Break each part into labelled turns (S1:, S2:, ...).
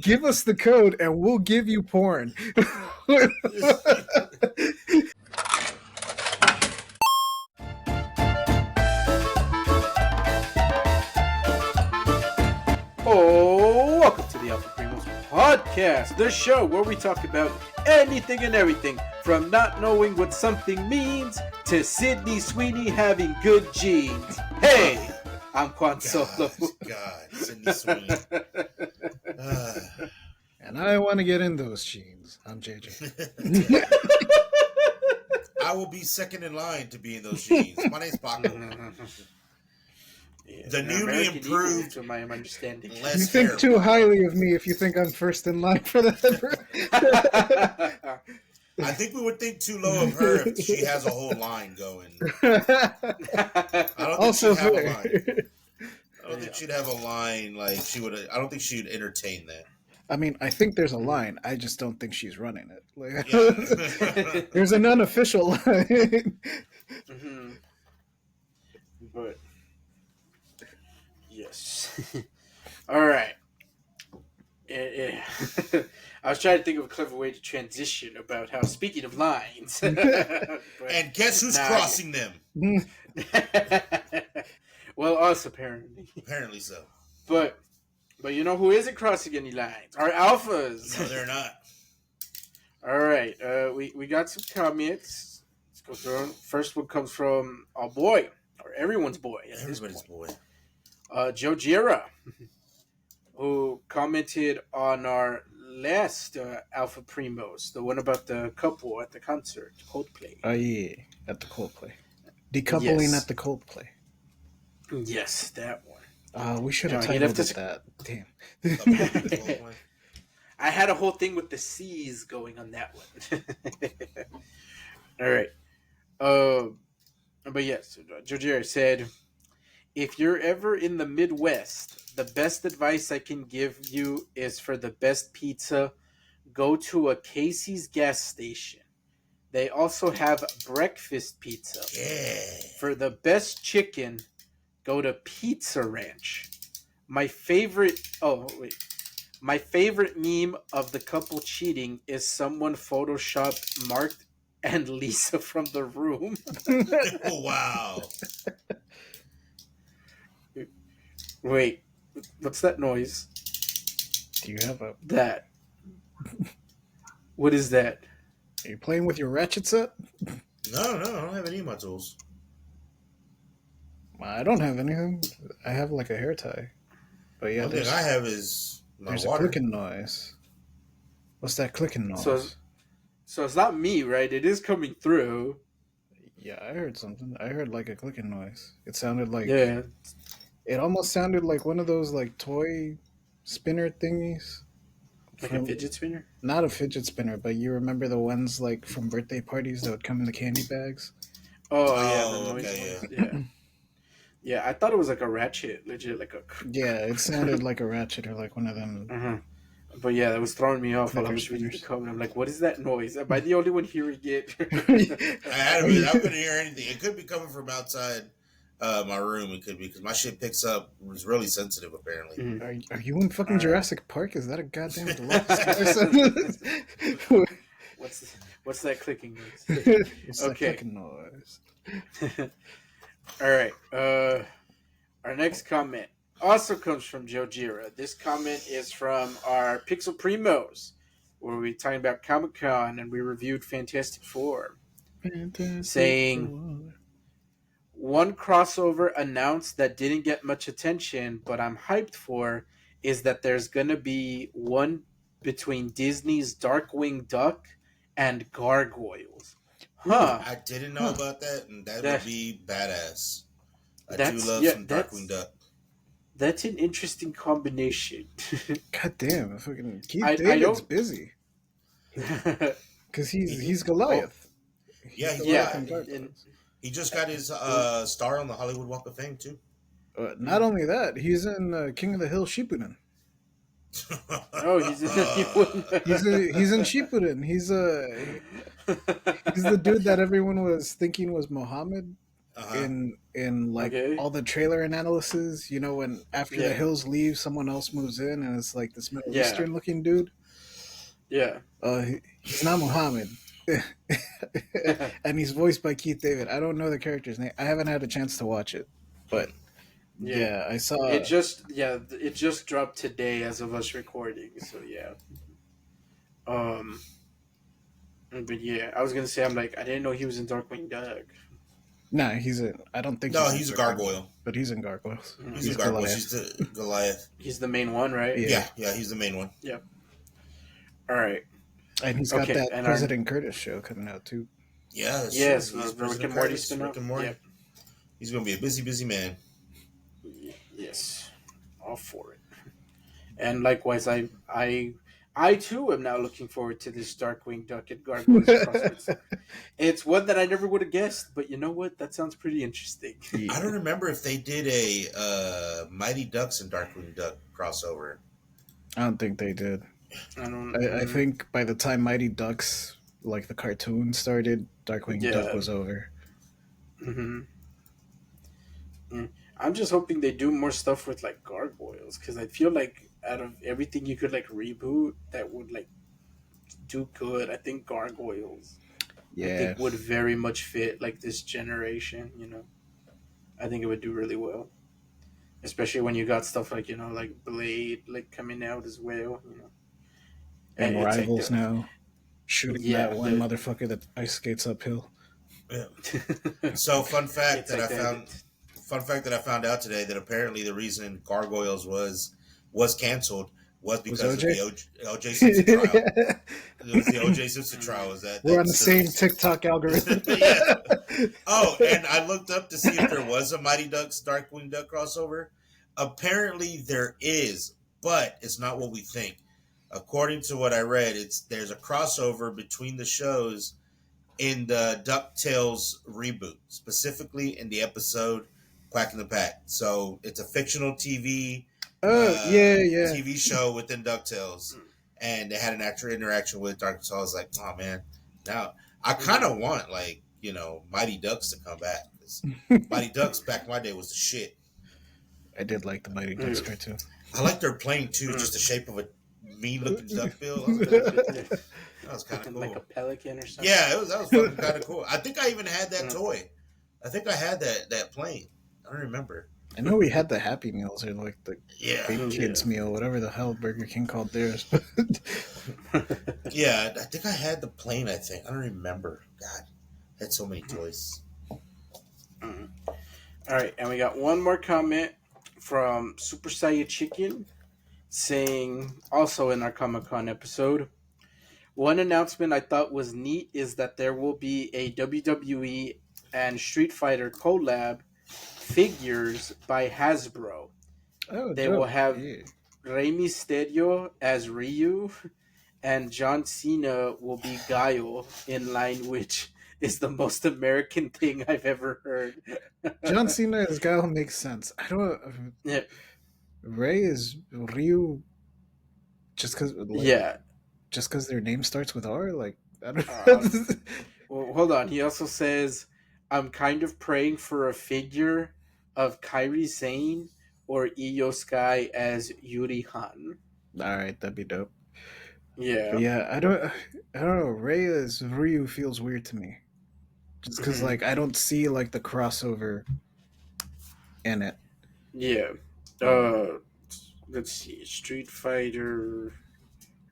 S1: Give us the code and we'll give you porn.
S2: Oh, welcome to the Alpha Primos podcast, the show where we talk about anything and everything from not knowing what something means to Sydney Sweeney having good genes. Hey, I'm Quan Solo.
S3: God, Sydney Sweeney.
S1: And I want to get in those jeans. I'm JJ.
S3: I will be second in line to be in those jeans. My name's Paco.
S2: Yeah,
S3: The newly improved,
S2: to my understanding.
S1: You think too highly of me if you think I'm first in line for that.
S3: I think we would think too low of her if she has a whole line going. I don't think she'd have a line. I don't think she'd have a line like she would. I don't think she'd entertain that.
S1: I mean, I think there's a line. I just don't think she's running it. Like,
S3: Yeah.
S1: there's an unofficial line.
S2: Mm-hmm. But yes. All right. Yeah. I was trying to think of a clever way to transition about how, speaking of lines,
S3: And guess who's crossing them?
S2: Well, us apparently.
S3: Apparently so.
S2: But you know who isn't crossing any lines? Our alphas.
S3: No, they're not.
S2: All right. We got some comments. Let's go through them. First one comes from our boy, or everyone's boy.
S3: Everybody's boy.
S2: Joe Gira, who commented on our last Alpha Primos, the one about the couple at the concert, Coldplay.
S1: Oh, yeah. At the Coldplay. Decoupling at the Coldplay.
S2: Yes, that one.
S1: We should have titled it that. Damn.
S2: I had a whole thing with the C's going on that one. All right. But yes, Joe Gira said, if you're ever in the Midwest, the best advice I can give you is for the best pizza, go to a Casey's gas station. They also have breakfast pizza.
S3: Yeah.
S2: For the best chicken, go to Pizza Ranch. My favorite meme of the couple cheating is someone photoshopped Mark and Lisa from The Room.
S3: Wow.
S2: Wait, what's that noise?
S1: Do you have a...
S2: That. What is that?
S1: Are you playing with your ratchet set?
S3: No, I don't have any of my tools.
S1: I don't have anything. I have like a hair tie. But yeah,
S3: One thing I have is my
S1: there's
S3: water.
S1: a clicking noise. What's that clicking noise?
S2: So it's not me, right? It is coming through.
S1: Yeah, I heard something. I heard like a clicking noise. It sounded like...
S2: Yeah.
S1: It almost sounded like one of those like toy spinner thingies.
S2: Like a fidget spinner?
S1: Not a fidget spinner, but you remember the ones like from birthday parties that would come in the candy bags?
S2: Oh yeah, the noise
S3: okay,
S2: ones. Yeah. Yeah, I thought it was like a ratchet, legit, like a...
S1: Yeah, it sounded like a ratchet or like one of them.
S2: Uh-huh. But yeah, that was throwing me off while I was
S1: Clicker
S2: reading the
S1: spinners.
S2: comment. I'm like, what is that noise? Am I the only one hearing it?
S3: I couldn't hear anything. It could be coming from outside my room. It could be because my shit picks up. It's really sensitive, apparently.
S2: Mm-hmm.
S1: Are you in fucking Jurassic Park? Is that a goddamn
S2: What's that clicking noise?
S1: It's
S2: Okay.
S1: that clicking noise.
S2: All right. Our next comment also comes from Joe Gira. This comment is from our Pixel Primos, where we're talking about Comic-Con and we reviewed Fantastic Four. Saying, one crossover announced that didn't get much attention, but I'm hyped for, is that there's going to be one between Disney's Darkwing Duck and Gargoyles. Huh.
S3: I didn't know about that, and that would be badass. I do love some Darkwing Duck.
S2: That's an interesting combination.
S1: God damn, fucking Keith David's busy. Because he's Goliath.
S3: Yeah, he just got his star on the Hollywood Walk of Fame too.
S1: Not only that, he's in King of the Hill Shippuden.
S2: Oh, he's in
S1: Shippuden. He's the dude that everyone was thinking was Muhammad. in like
S2: Okay.
S1: all the trailer analysis, you know, when after the
S2: Yeah.
S1: Hills leave, someone else moves in, and it's like this Middle
S2: Yeah.
S1: Eastern looking dude.
S2: Yeah.
S1: He's not Muhammad. And he's voiced by Keith David. I don't know the character's name. I haven't had a chance to watch it, but
S2: Yeah.
S1: yeah, I saw.
S2: It just dropped today as of us recording. So yeah. Um. But yeah, I was gonna say I'm like I didn't know he was in Darkwing Duck.
S1: Nah, he's in. I don't think
S3: No,
S1: in
S3: he's a
S1: Darkwing,
S3: gargoyle.
S1: but he's in Gargoyles.
S3: He's
S1: He's
S3: a gargoyle.
S1: Goliath.
S3: She's the Goliath.
S2: He's the main one, right?
S1: Yeah.
S3: Yeah, he's the main one.
S2: Yep. All right.
S1: And he's got
S2: Okay,
S1: that
S2: and
S1: President Curtis show coming out too.
S3: Yeah, that's
S2: Yes,
S3: true. He's
S2: the Rick
S3: President
S2: and Morty
S3: Curtis,
S2: spin-off.
S3: Rick and Morty.
S2: Yep.
S3: He's gonna be a busy man.
S2: Yes, all for it. And likewise, I too am now looking forward to this Darkwing Duck and Gargoyles crossover. It's one that I never would have guessed, but you know what? That sounds pretty interesting.
S1: Yeah.
S3: I don't remember if they did a Mighty Ducks and Darkwing Duck crossover.
S1: I don't think they did. I
S2: I
S1: think by the time Mighty Ducks, like the cartoon, started, Darkwing Duck was over.
S2: Mm-hmm. I'm just hoping they do more stuff with like gargoyles because I feel like out of everything you could like reboot that would like do good, I think gargoyles I
S1: Yeah.
S2: think would very much fit like this generation. You know, I think it would do really well, especially when you got stuff like like Blade like coming out as well. You know,
S1: And
S2: it's like
S1: Rivals now shooting that one
S2: the-
S1: motherfucker that ice skates uphill.
S3: Yeah. So fun fact
S2: It's
S3: that
S2: like
S3: I found. Fun fact that I found out today that apparently the reason Gargoyles was canceled was because of the OJ Simpson trial. It was the OJ Simpson trial. Was that
S1: we're on the same TikTok algorithm?
S3: Yeah. Oh, and I looked up to see if there was a Mighty Ducks Darkwing Duck crossover. Apparently there is, but it's not what we think. According to what I read, there's a crossover between the shows in the DuckTales reboot, specifically in the episode Quack in the Pack. So it's a fictional TV TV show within DuckTales. And they had an actual interaction with Dark. So I was like, oh man, now I kind of want Mighty Ducks to come back. 'Cause Mighty Ducks back in my day was the shit.
S1: I did like the Mighty Ducks cartoon.
S3: I like their plane too, just the shape of a mean looking duckbill. That was kind of cool.
S2: Like a pelican or something.
S3: Yeah, that was fucking kind of cool. I think I even had that toy. I think I had that plane. I don't remember.
S1: I know we had the Happy Meals or like the Big Kids meal, whatever the hell Burger King called theirs.
S3: Yeah, I think I had the plane. I don't remember. God, I had so many toys.
S2: All right, and we got one more comment from Super Saiyan Chicken saying, also in our Comic-Con episode, one announcement I thought was neat is that there will be a WWE and Street Fighter collab figures by Hasbro.
S1: Oh,
S2: they will have Rey Mysterio as Ryu, and John Cena will be Guile, in line which is the most American thing I've ever heard.
S1: John Cena as Guile makes sense. I don't.
S2: Yeah.
S1: Rey is Ryu. Just because. Just because their name starts with R, like I don't.
S2: Well, hold on. He also says, "I'm kind of praying for a figure of Kairi Sane or Io Sky as Yuri Han."
S1: All right, that'd be dope.
S2: Yeah,
S1: but yeah. I don't know. Rey as Ryu feels weird to me, just because like I don't see like the crossover in it.
S2: Yeah. Let's see. Street Fighter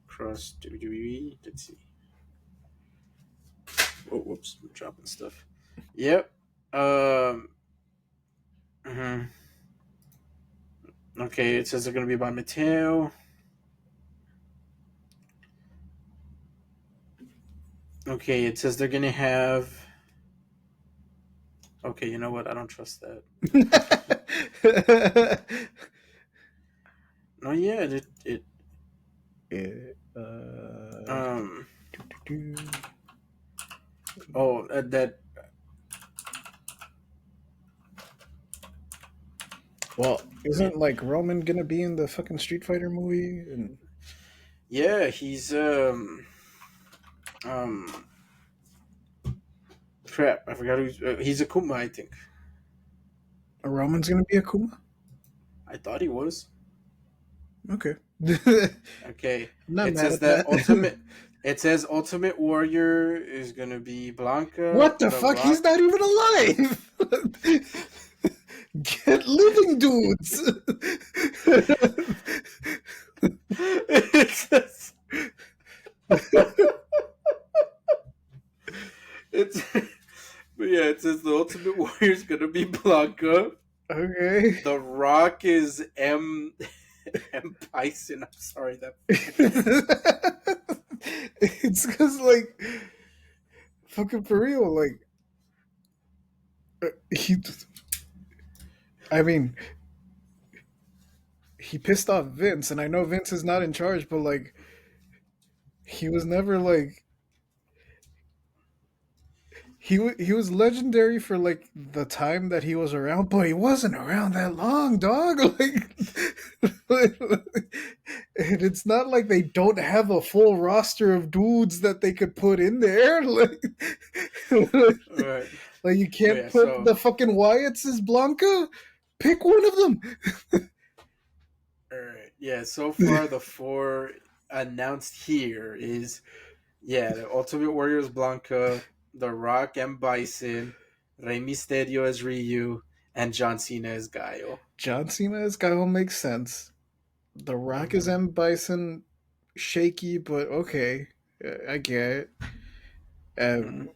S2: cross WWE. Let's see. Oh, whoops! I'm dropping stuff. Yep. Okay, it says they're going to be by Mattel. Okay, it says they're going to have... Okay, you know what? I don't trust that. No, yeah, that...
S1: Well, isn't like Roman gonna be in the fucking Street Fighter movie? And...
S2: Yeah, he's crap, I forgot who's he's a Kuma, I think.
S1: Roman's gonna be a Kuma.
S2: I thought he was.
S1: Okay.
S2: Okay.
S1: Not
S2: It
S1: mad
S2: says
S1: at
S2: that
S1: that.
S2: Ultimate. It says Ultimate Warrior is gonna be Blanca,
S1: What the
S2: The
S1: fuck? He's
S2: Rock.
S1: not even alive. Get living dudes.
S2: It says it's. But yeah, it says the Ultimate Warrior is gonna be Blanca.
S1: Okay.
S2: The Rock is M Bison. I'm sorry that.
S1: It's because like fucking for real, like he. I mean, he pissed off Vince, and I know Vince is not in charge, but like he was never like he was legendary for like the time that he was around, but he wasn't around that long, dog. And it's not like they don't have a full roster of dudes that they could put in there.
S2: All right.
S1: Like you
S2: Oh,
S1: can't
S2: yeah.
S1: put
S2: So
S1: the fucking Wyatts as Blanca. Pick one of them.
S2: all right. Yeah. So far, the four announced here is the Ultimate Warrior is Blanca, The Rock M Bison, Rey Mysterio as Ryu, and John Cena as Gaio.
S1: John Cena as Guy will make sense. The Rock is
S2: Mhm.
S1: M Bison, shaky, but okay. I get it.
S2: Mhm.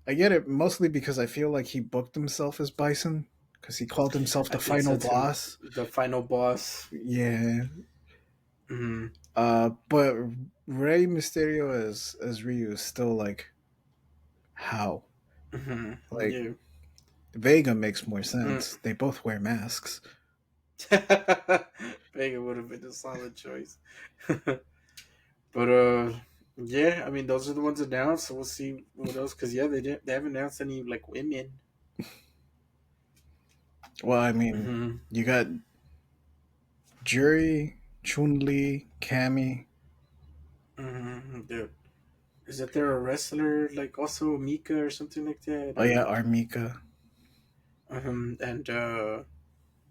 S1: I get it mostly because I feel like he booked himself as Bison because he called himself
S2: I
S1: the
S2: think so
S1: final
S2: too.
S1: boss.
S2: The final boss.
S1: Yeah.
S2: Hmm.
S1: But Rey Mysterio as Ryu is still like how?
S2: Hmm.
S1: Like
S2: Yeah.
S1: Vega makes more
S2: Mm.
S1: sense. They both wear masks.
S2: Vega would have been a solid choice. But yeah, I mean those are the ones announced. So we'll see what else. Because they haven't announced any like women.
S1: Well, I mean,
S2: Mm-hmm.
S1: you got Jury, Chun Li, Cammy.
S2: Mm-hmm. Dude, is that there a wrestler like also Mika or something like that?
S1: Oh yeah, Armika.
S2: And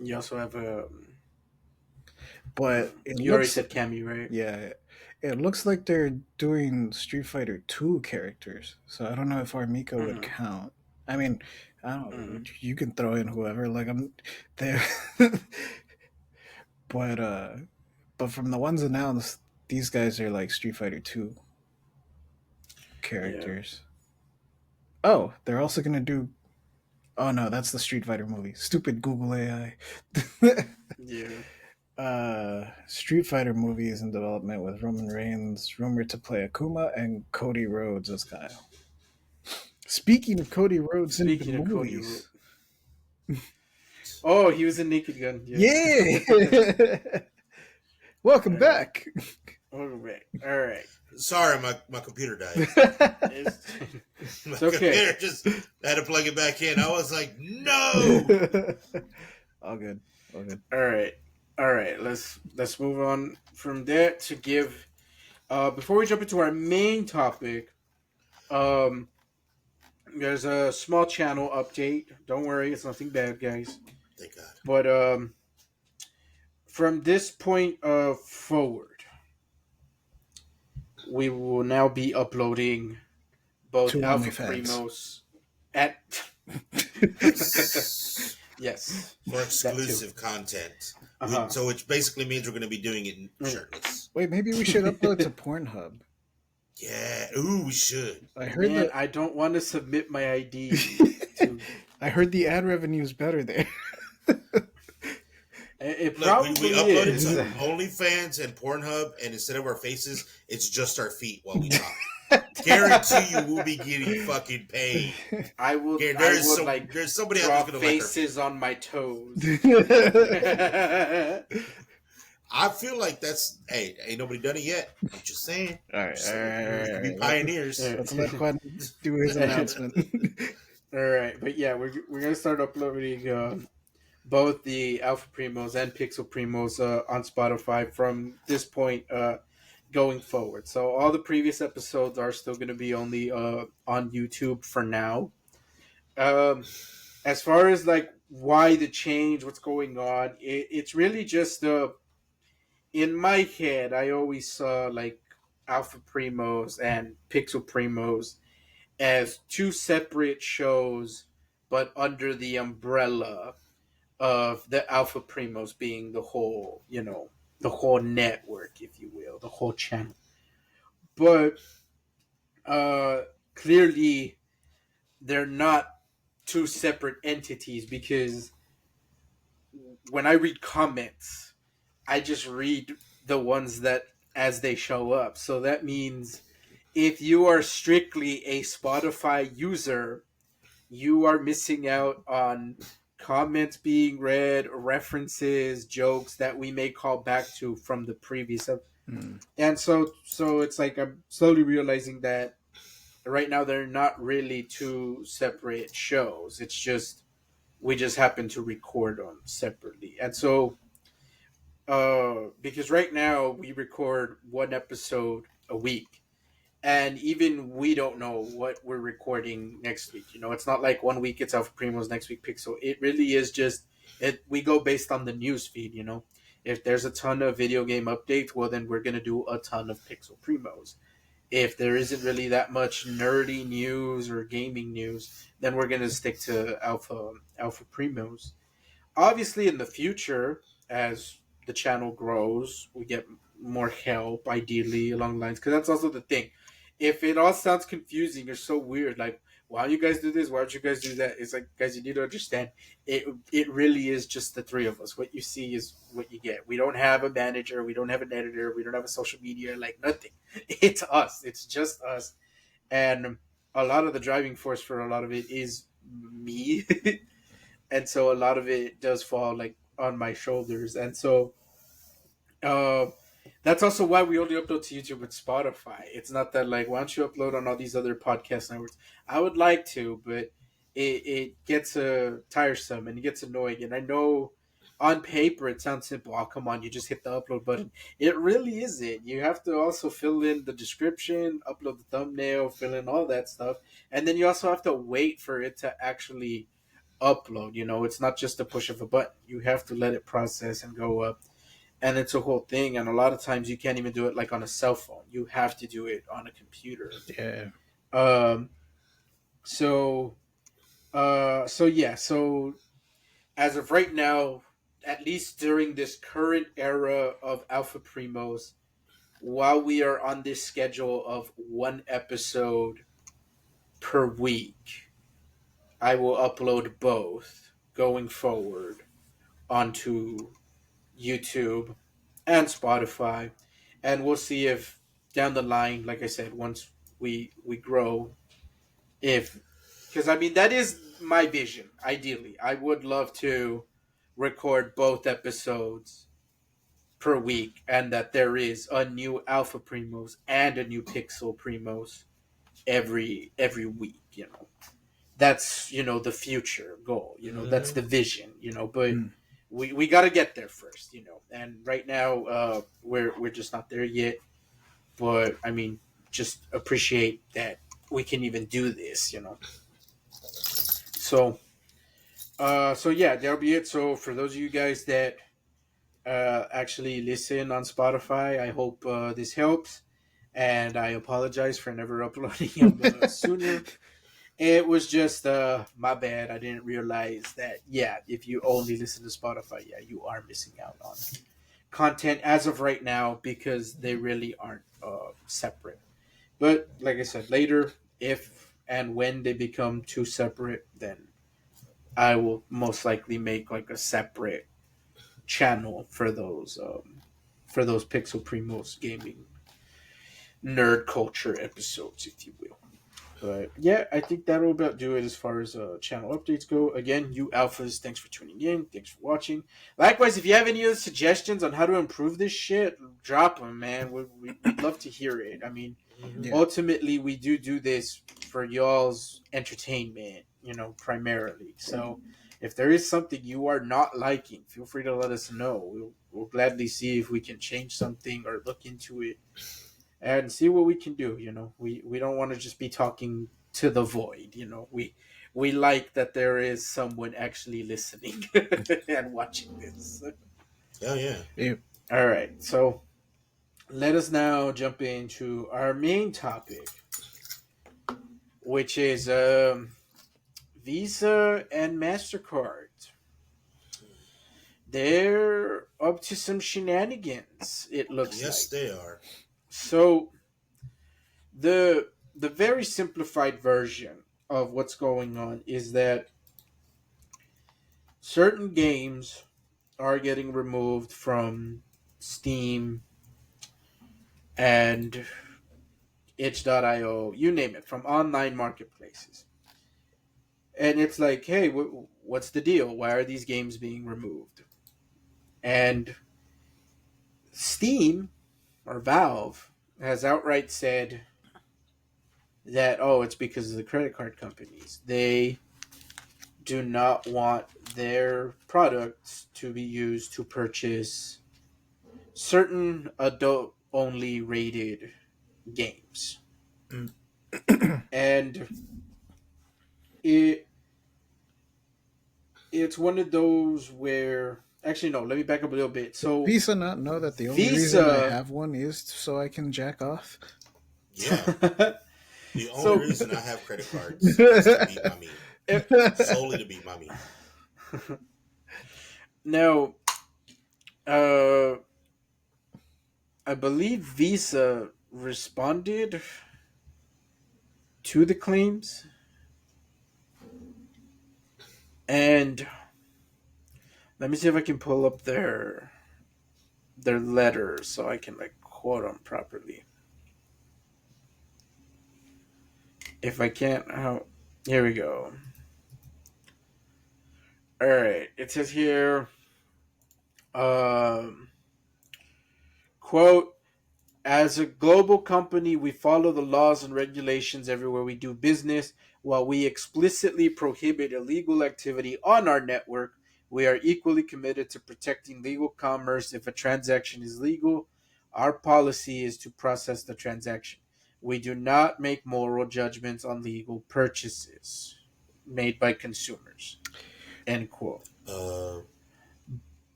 S2: you also have a.
S1: But it
S2: You already
S1: looks,
S2: said Cammy, right?
S1: yeah, it looks like they're doing Street Fighter 2 characters. So I don't know if Armika would
S2: Mm-hmm.
S1: count. I mean, I
S2: Mm-hmm.
S1: don't. You can throw in whoever. Like I'm there, but from the ones announced, these guys are like Street Fighter 2
S2: Yeah.
S1: characters. Oh, they're also gonna do. Oh no, that's the Street Fighter movie. Stupid Google AI.
S2: Yeah.
S1: Street Fighter movie is in development with Roman Reigns rumored to play Akuma and Cody Rhodes as Kyle. Speaking of Cody Rhodes in the
S2: Speaking of Cody Rhodes.
S1: movies,
S2: Oh, he was in Naked Gun. Yeah.
S1: yeah. Welcome
S2: All right.
S1: back.
S2: Welcome back. All right.
S3: Sorry, my computer died.
S2: It's,
S3: My
S2: it's okay.
S3: computer just I had to plug it back in. I was like, no.
S1: All good. All good.
S2: All right. All right. Let's move on from there to give. Before we jump into our main topic, um, there's a small channel update. Don't worry, it's nothing bad, guys.
S3: Thank God.
S2: But from this point forward, we will now be uploading both
S1: To
S2: Alpha
S1: OnlyFans.
S2: Primos at yes,
S3: For
S2: that too.
S3: exclusive content.
S2: Uh-huh.
S3: So which basically means we're going to be doing it
S2: Mm.
S3: shirtless.
S1: Wait, maybe we should upload to Pornhub.
S3: Yeah. Ooh, we should.
S1: I heard
S2: Man,
S1: that.
S2: I don't want to submit my ID to.
S1: I heard the ad revenue is better there.
S2: It
S3: Look,
S2: probably
S3: we upload it
S2: is.
S3: to OnlyFans and Pornhub, and instead of our faces, it's just our feet while we talk. Guarantee you we'll be getting fucking paid.
S2: I will.
S3: Yeah,
S2: I would like
S3: there's somebody
S2: draw
S3: out there gonna like our
S2: faces on my toes.
S3: I feel like that's ain't nobody done it yet. I'm just saying.
S1: All right,
S3: So
S1: all right,
S3: we
S1: all
S3: could be
S1: right.
S3: pioneers.
S2: Yeah.
S1: Let's let Juan do his announcement.
S2: All right, but yeah, we're gonna start uploading both the Alpha Primos and Pixel Primos on Spotify from this point going forward. So all the previous episodes are still gonna be only on YouTube for now. As far as like why the change, what's going on. It's really just in my head, I always saw like Alpha Primos and Pixel Primos as two separate shows, but under the umbrella of the Alpha Primos being the whole, the whole network, if you will, the whole channel. But uh, clearly, they're not two separate entities because when I read comments, I just read the ones that as they show up. So that means if you are strictly a Spotify user, you are missing out on comments being read, references, jokes that we may call back to from the previous
S1: Mm.
S2: and so it's like I'm slowly realizing that right now they're not really two separate shows. It's just we just happen to record them separately. And so because right now we record one episode a week, and even we don't know what we're recording next week. It's not like one week it's Alpha Primos, next week Pixel. It really is just it. We go based on the news feed. If there's a ton of video game updates, well then we're gonna do a ton of Pixel Primos. If there isn't really that much nerdy news or gaming news, then we're gonna stick to Alpha Primos. Obviously, in the future, as the channel grows, we get more help, ideally, along the lines. Because that's also the thing. If it all sounds confusing or so weird, like, why don't you guys do this? Why don't you guys do that? It's like, guys, you need to understand. It really is just the three of us. What you see is what you get. We don't have a manager. We don't have an editor. We don't have a social media. Like, nothing. It's us. It's just us. And a lot of the driving force for a lot of it is me. And so a lot of it does fall like on my shoulders. And so uh, that's also why we only upload to YouTube and Spotify. It's not that like, why don't you upload on all these other podcast networks? I would like to, but it gets tiresome and it gets annoying. And I know on paper it sounds simple. Oh, come on, you just hit the upload button. It really isn't. You have to also fill in the description, upload the thumbnail, fill in all that stuff. And then you also have to wait for it to actually upload. It's not just a push of a button. You have to let it process and go up, and it's a whole thing. And a lot of times you can't even do it like on a cell phone. You have to do it on a computer.
S1: Yeah.
S2: um so so as of right now, at least during this current era of Alpha Primos, while we are on this schedule of one episode per week, I will upload both going forward onto YouTube and Spotify, and we'll see if down the line, like I said, once we grow, if because I mean that is my vision. Ideally, I would love to record both episodes per week, and that there is a new Alpha Primos and a new Pixel Primos every week. That's the future goal. That's the vision. But
S1: Mm.
S2: we got to get there first. And right now we're just not there yet. But I mean, just appreciate that we can even do this. So yeah, that'll be it. So for those of you guys that actually listen on Spotify, I hope this helps. And I apologize for never uploading them sooner. It was just my bad. I didn't realize that. Yeah, if you only listen to Spotify, yeah, you are missing out on content as of right now because they really aren't separate. But like I said, later, if and when they become two separate, then I will most likely make like a separate channel for those Pixel Primos gaming nerd culture episodes, if you will. But yeah, I think that'll about do it as far as channel updates go. Again, you alphas, thanks for tuning in. Thanks for watching. Likewise, if you have any other suggestions on how to improve this shit, drop them, man. We'd love to hear it. I mean,
S1: Yeah.
S2: ultimately, we do this for y'all's entertainment, primarily. So if there is something you are not liking, feel free to let us know. We'll gladly see if we can change something or look into it and see what we can do. We don't want to just be talking to the void. we like that there is someone actually listening and watching this.
S3: Hell yeah.
S1: Yeah.
S2: All right, so let us now jump into our main topic, which is Visa and MasterCard. They're up to some shenanigans, it looks
S3: Yes,
S2: like.
S3: they are.
S2: So the very simplified version of what's going on is that certain games are getting removed from Steam and itch.io, you name it, from online marketplaces. And it's like, hey, what's the deal? Why are these games being removed? And Steam or Valve has outright said that, oh, it's because of the credit card companies. They do not want their products to be used to purchase certain adult only rated games. And it it's one of those where, actually no, let me back up a little bit. So
S1: Visa not know that the only reason I
S2: Visa
S1: have one is so I can jack off.
S3: Yeah. The only
S2: So-
S3: reason I have credit cards is to beat my meat. Solely to beat my meat.
S2: Now, I believe Visa responded to the claims, and let me see if I can pull up their letters so I can like quote them properly. If I can't, how? Here we go. All right, it says here, um, quote. As a global company, we follow the laws and regulations everywhere we do business. While we explicitly prohibit illegal activity on our network, we are equally committed to protecting legal commerce. If a transaction is legal, our policy is to process the transaction. We do not make moral judgments on legal purchases made by consumers. End quote.
S3: Uh,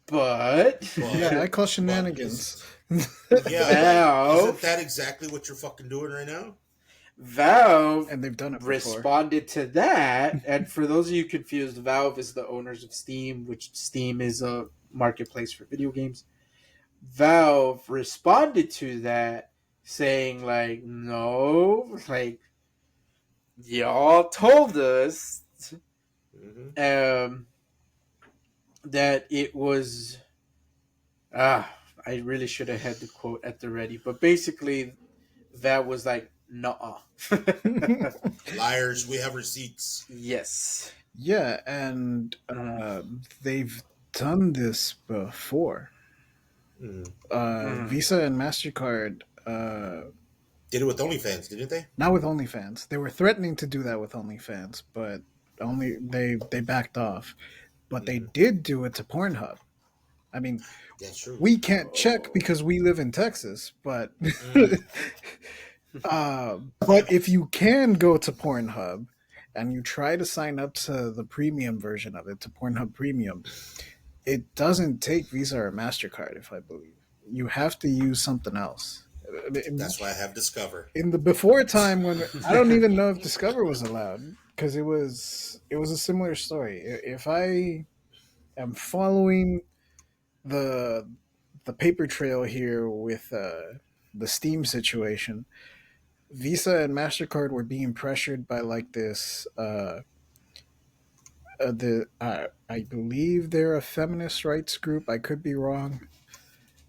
S2: But
S1: Yeah, I call
S3: but
S1: shenanigans.
S3: yeah,
S2: Valve-
S3: isn't that exactly what you're fucking doing right now?
S2: Valve
S1: And they've done it before.
S2: responded to that. And for those of you confused, Valve is the owners of Steam, which Steam is a marketplace for video games. Valve responded to that saying, like, no, like, y'all told us
S3: Mm-hmm.
S2: that it was. I really should have had the quote at the ready. But basically, that was like, nuh
S3: Liars, we have receipts.
S2: Yes.
S1: Yeah, and they've done this before.
S3: Mm.
S1: Visa and MasterCard,
S3: Did it with OnlyFans, didn't they?
S1: not with OnlyFans. They were threatening to do that with OnlyFans, but only they backed off. But they did do it to Pornhub. I mean,
S3: That's true.
S1: we can't check because we live in Texas, but but if you can go to Pornhub and you try to sign up to the premium version of it, to Pornhub Premium, it doesn't take Visa or MasterCard, if I believe. You have to use something else.
S3: That's why I have Discover.
S1: In the before time when I don't even know if Discover was allowed, because it was a similar story. If I am following the paper trail here with the Steam situation, Visa and MasterCard were being pressured by like this. I believe they're a feminist rights group. I could be wrong.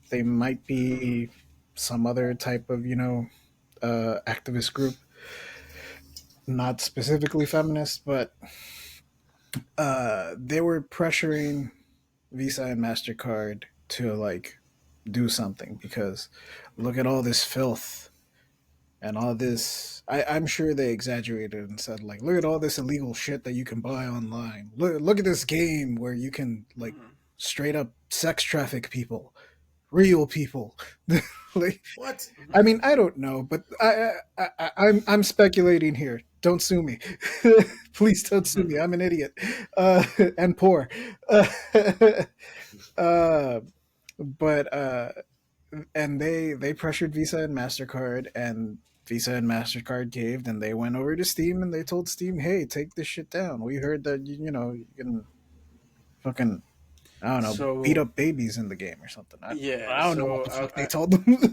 S1: They might be some other type of activist group, not specifically feminist, but they were pressuring Visa and MasterCard to like do something because look at all this filth and all this. I'm sure they exaggerated and said like, look at all this illegal shit that you can buy online. Look at this game where you can like straight up sex traffic people real people. Like,
S3: What?
S1: I mean, I don't know, but I'm speculating here. Don't sue me, please. Don't sue me. I'm an idiot, and poor. Uh, uh, but and they pressured Visa and Mastercard, and Visa and Mastercard caved, and they went over to Steam and they told Steam, "Hey, take this shit down. We heard that you can fucking, I don't know, beat
S2: So
S1: up babies in the game or something.
S2: yeah,
S1: I don't know what
S2: so
S1: the fuck they told them."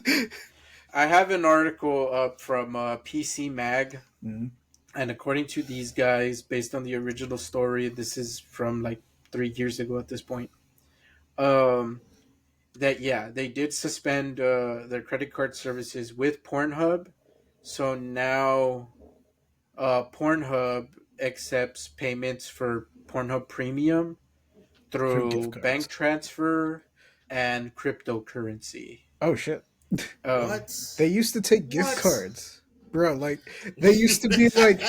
S2: I have an article up from PC Mag,
S1: Mhm.
S2: and according to these guys, based on the original story, this is from like 3 years ago at this point. Um, that yeah, they did suspend their credit card services with Pornhub, so now Pornhub accepts payments for Pornhub Premium
S1: Through gift
S2: through bank
S1: cards.
S2: transfer and cryptocurrency.
S1: Oh shit.
S2: Um,
S3: What?
S1: They used to take gift
S3: What?
S1: cards, bro. Like they used to be like,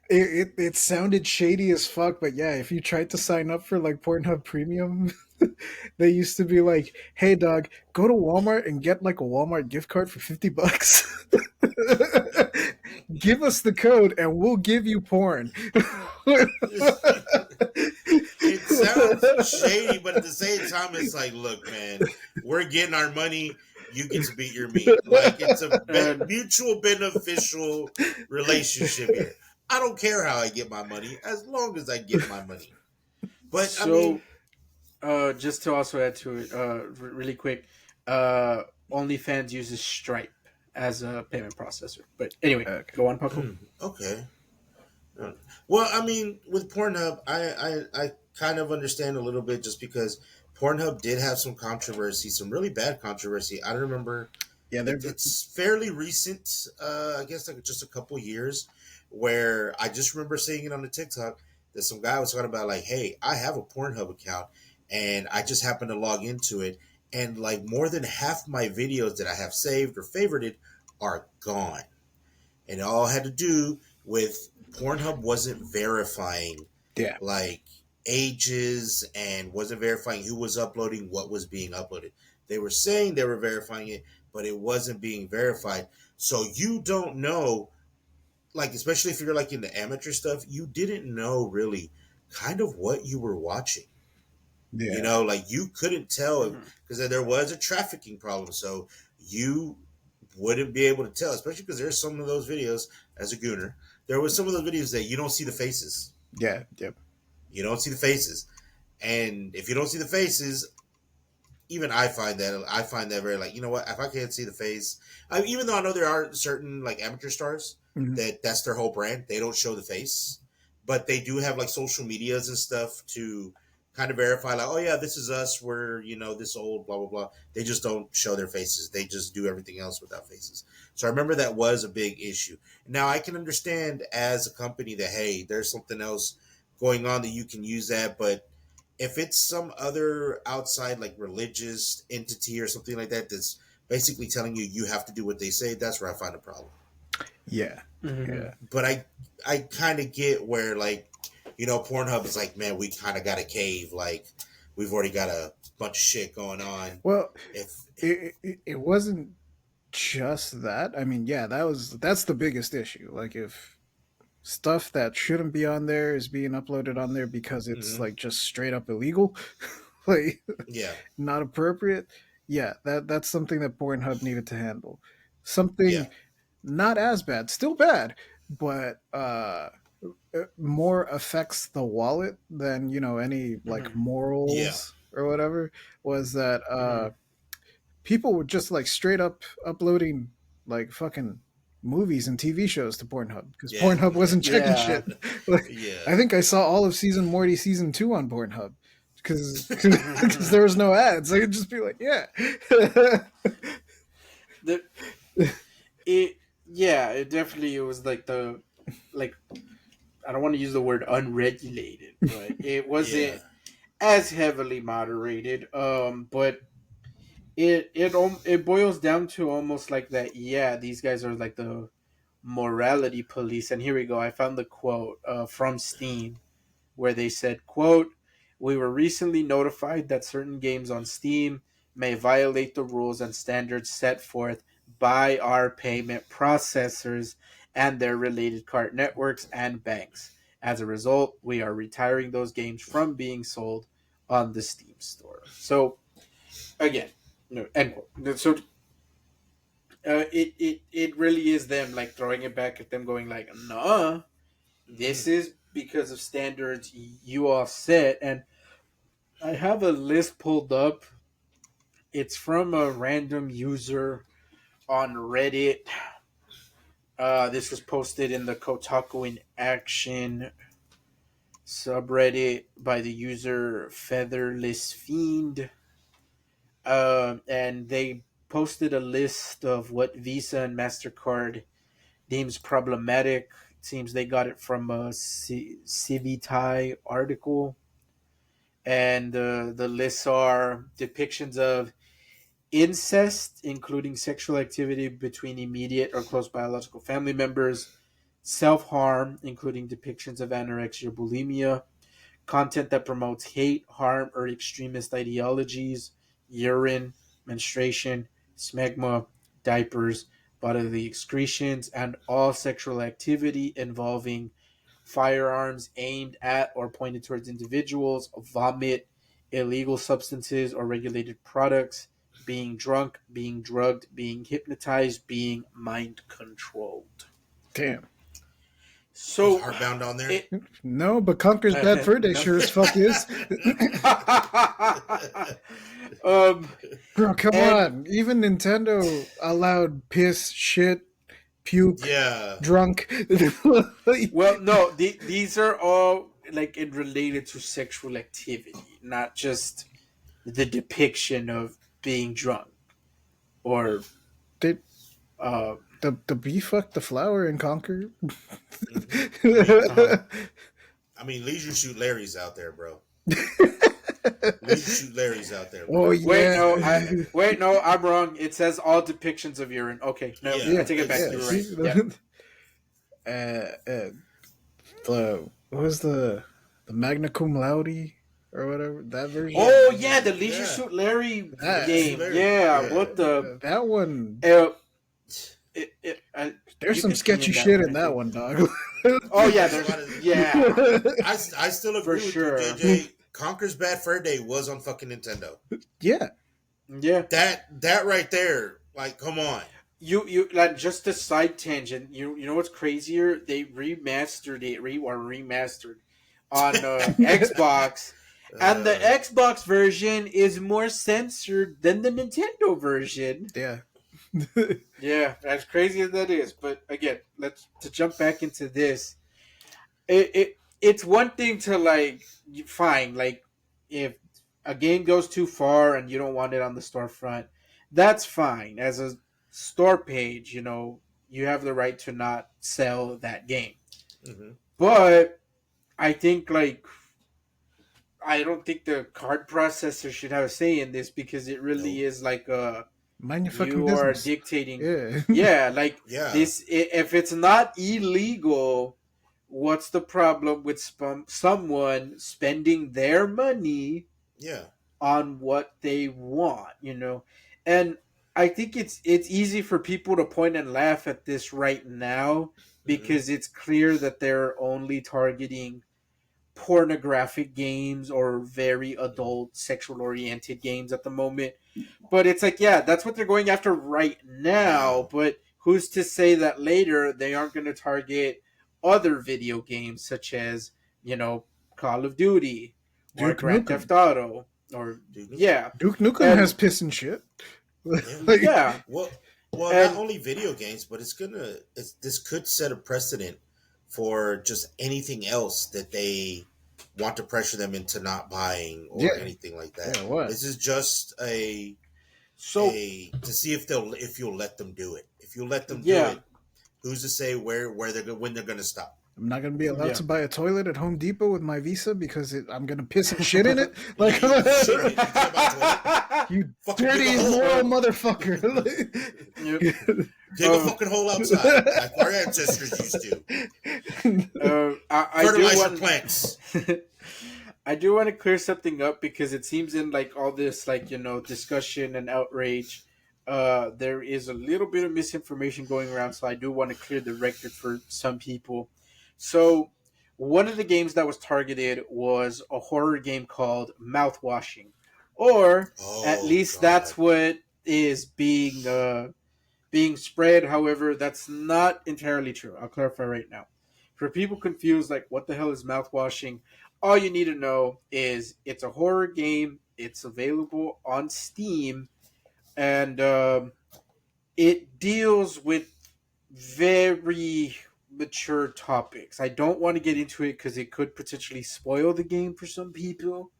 S1: it sounded shady as fuck, but yeah, if you tried to sign up for like Pornhub Premium, they used to be like, "Hey, dog, go to Walmart and get like a Walmart gift card for $50. Give us the code, and we'll give you porn."
S3: It sounds shady, but at the same time, it's like, look, man, we're getting our money. You get to beat your meat. Like it's a
S2: and
S3: mutual beneficial relationship here. I don't care how I get my money as long as I get my money. But I mean,
S2: so, just to also add to it, really quick, OnlyFans uses Stripe as a payment processor. But anyway,
S1: Okay.
S2: go on, Paco.
S3: okay. Well, I mean, with Pornhub, I kind of understand a little bit just because Pornhub did have some controversy, some really bad controversy. I remember
S1: Yeah, they're
S3: it's fairly recent, I guess like just a couple years, where I just remember seeing it on the TikTok that some guy was talking about like, hey, I have a Pornhub account and I just happened to log into it and like more than half my videos that I have saved or favorited are gone. And it all had to do with Pornhub wasn't verifying
S1: yeah,
S3: like ages and wasn't verifying who was uploading what was being uploaded. They were saying they were verifying it, but it wasn't being verified. So you don't know, like especially if you're like into amateur stuff, you didn't know really kind of what you were watching. You
S1: yeah,
S3: know, like you couldn't tell
S2: Mhm.
S3: because there was a trafficking problem. So you wouldn't be able to tell, especially because there's some of those videos as a gooner. There was some of those videos that you don't see the faces.
S1: yeah, yep.
S3: You don't see the faces, and if you don't see the faces, even I find that very like you know what if I can't see the face, even though I know there are certain like amateur stars
S1: Mhm.
S3: that's their whole brand. They don't show the face, but they do have like social medias and stuff to kind of verify like oh yeah this is us we're this old blah blah blah. They just don't show their faces. They just do everything else without faces. So I remember that was a big issue. Now I can understand as a company that hey there's something else going on that you can use that, but if it's some other outside like religious entity or something like that that's basically telling you you have to do what they say, that's where I find a problem.
S1: Yeah,
S2: Mhm.
S1: yeah.
S3: But I kind of get where like Pornhub is like man we kind of got a cave like we've already got a bunch of shit going on.
S1: Well,
S3: If
S1: it wasn't just that. I mean, yeah, that's the biggest issue. Like if stuff that shouldn't be on there is being uploaded on there because it's
S3: mhm,
S1: like just straight up illegal, like
S3: yeah
S1: not appropriate. Yeah, that's something that Pornhub needed to handle.
S3: yeah
S1: Something not as bad, still bad, but more affects the wallet than any like
S2: Mhm.
S3: yeah
S1: morals or whatever. Was that
S2: Mhm.
S1: people were just like straight up uploading like fucking movies and TV shows to Pornhub because
S3: yeah
S1: Pornhub wasn't checking
S2: Yeah.
S1: shit. Like,
S3: yeah
S1: I think I saw all of season Morty season 2 on Pornhub because because
S2: Mhm.
S1: there was no ads. I could just be like, yeah,
S2: the it yeah, it definitely it was like the like I don't want to use the word unregulated, but it
S3: yeah
S2: wasn't as heavily moderated. But it boils down to almost like that. Yeah, these guys are like the morality police. And here we go. I found the quote from Steam where they said, "quote We were recently notified that certain games on Steam may violate the rules and standards set forth by our payment processors and their related card networks and banks. As a result, we are retiring those games from being sold on the Steam store. So, again, end quote. So, it really is them like throwing it back at them, going like, "Nah, this is because of standards you all set." And I have a list pulled up. It's from a random user on Reddit. This was posted in the Kotaku in Action subreddit by the user Featherless Fiend. And they posted a list of what Visa and MasterCard deems problematic. It seems they got it from a Civitai article. And the lists are depictions of incest, including sexual activity between immediate or close biological family members, self-harm, including depictions of anorexia or bulimia, content that promotes hate, harm, or extremist ideologies, urine, menstruation, smegma, diapers, bodily excretions, and all sexual activity involving firearms aimed at or pointed towards individuals, vomit, illegal substances or regulated products, being drunk, being drugged, being hypnotized, being mind controlled.
S1: Damn.
S3: So is Heartbound on there?
S1: No, but Conker's Bad Fur Day sure as fuck is. Bro, come on. Even Nintendo allowed piss, shit, puke, drunk.
S2: Well, no, these are all like related to sexual activity, not just the depiction of being drunk or
S1: the bee fucked the flower in Conker.
S3: I mean, Leisure Shoot Larry's out there, bro. Leisure Shoot Larry's out there, bro.
S1: Oh yeah.
S2: Wait, no, I'm wrong. It says all depictions of urine. Okay, no, I take it back. You're right.
S1: Yeah. What was the Magna Cum Laude or whatever, that version?
S2: Oh yeah, the Leisure Suit Larry game. Yeah, what the
S1: that one? There's some sketchy shit in that one, dog.
S2: Oh yeah,
S3: I still agree with you, JJ. Conker's Bad Fur Day was on fucking Nintendo.
S1: Yeah.
S3: That right there, like, come on.
S2: You like, just a side tangent. You know what's crazier? They remastered it on Xbox, and the Xbox version is more censored than the Nintendo version.
S1: Yeah.
S2: Yeah, as crazy as that is. But again, to jump back into this. It's one thing to like fine, like if a game goes too far and you don't want it on the storefront, that's fine. As a store page, you have the right to not sell that game. Mm-hmm. But I think I don't think the card processor should have a say in this, because it really is like a
S1: mind your fucking
S2: business. Are dictating. This. If it's not illegal, what's the problem with someone spending their money on what they want, And I think it's easy for people to point and laugh at this right now, because it's clear that they're only targeting pornographic games or very adult sexual oriented games at the moment. But it's like, yeah, that's what they're going after right now, but who's to say that later they aren't going to target other video games such as, Call of Duty or Grand Theft Auto or
S1: Duke Nukem has piss and shit.
S3: Well, not only video games, but this could set a precedent for just anything else that they want to pressure them into not buying or anything like that.
S1: Yeah, what?
S3: This is just to see if you'll let them do it. If you let them do it, who's to say when they're going to stop?
S1: I'm not going to be allowed to buy a toilet at Home Depot with my Visa because I'm going to piss and shit in it. Like, you dirty immoral motherfucker.
S3: Dig a fucking hole outside, like our ancestors used to.
S2: I
S3: Fertilizer plants.
S2: I do want to clear something up because it seems in like all this like discussion and outrage, there is a little bit of misinformation going around. So I do want to clear the record for some people. So one of the games that was targeted was a horror game called Mouthwashing, or at
S3: Oh
S2: least
S3: God.
S2: that's what is being spread. However, that's not entirely true. I'll clarify right now. For people confused, like what the hell is mouthwashing? All you need to know is it's a horror game. It's available on Steam, and it deals with very mature topics. I don't want to get into it because it could potentially spoil the game for some people.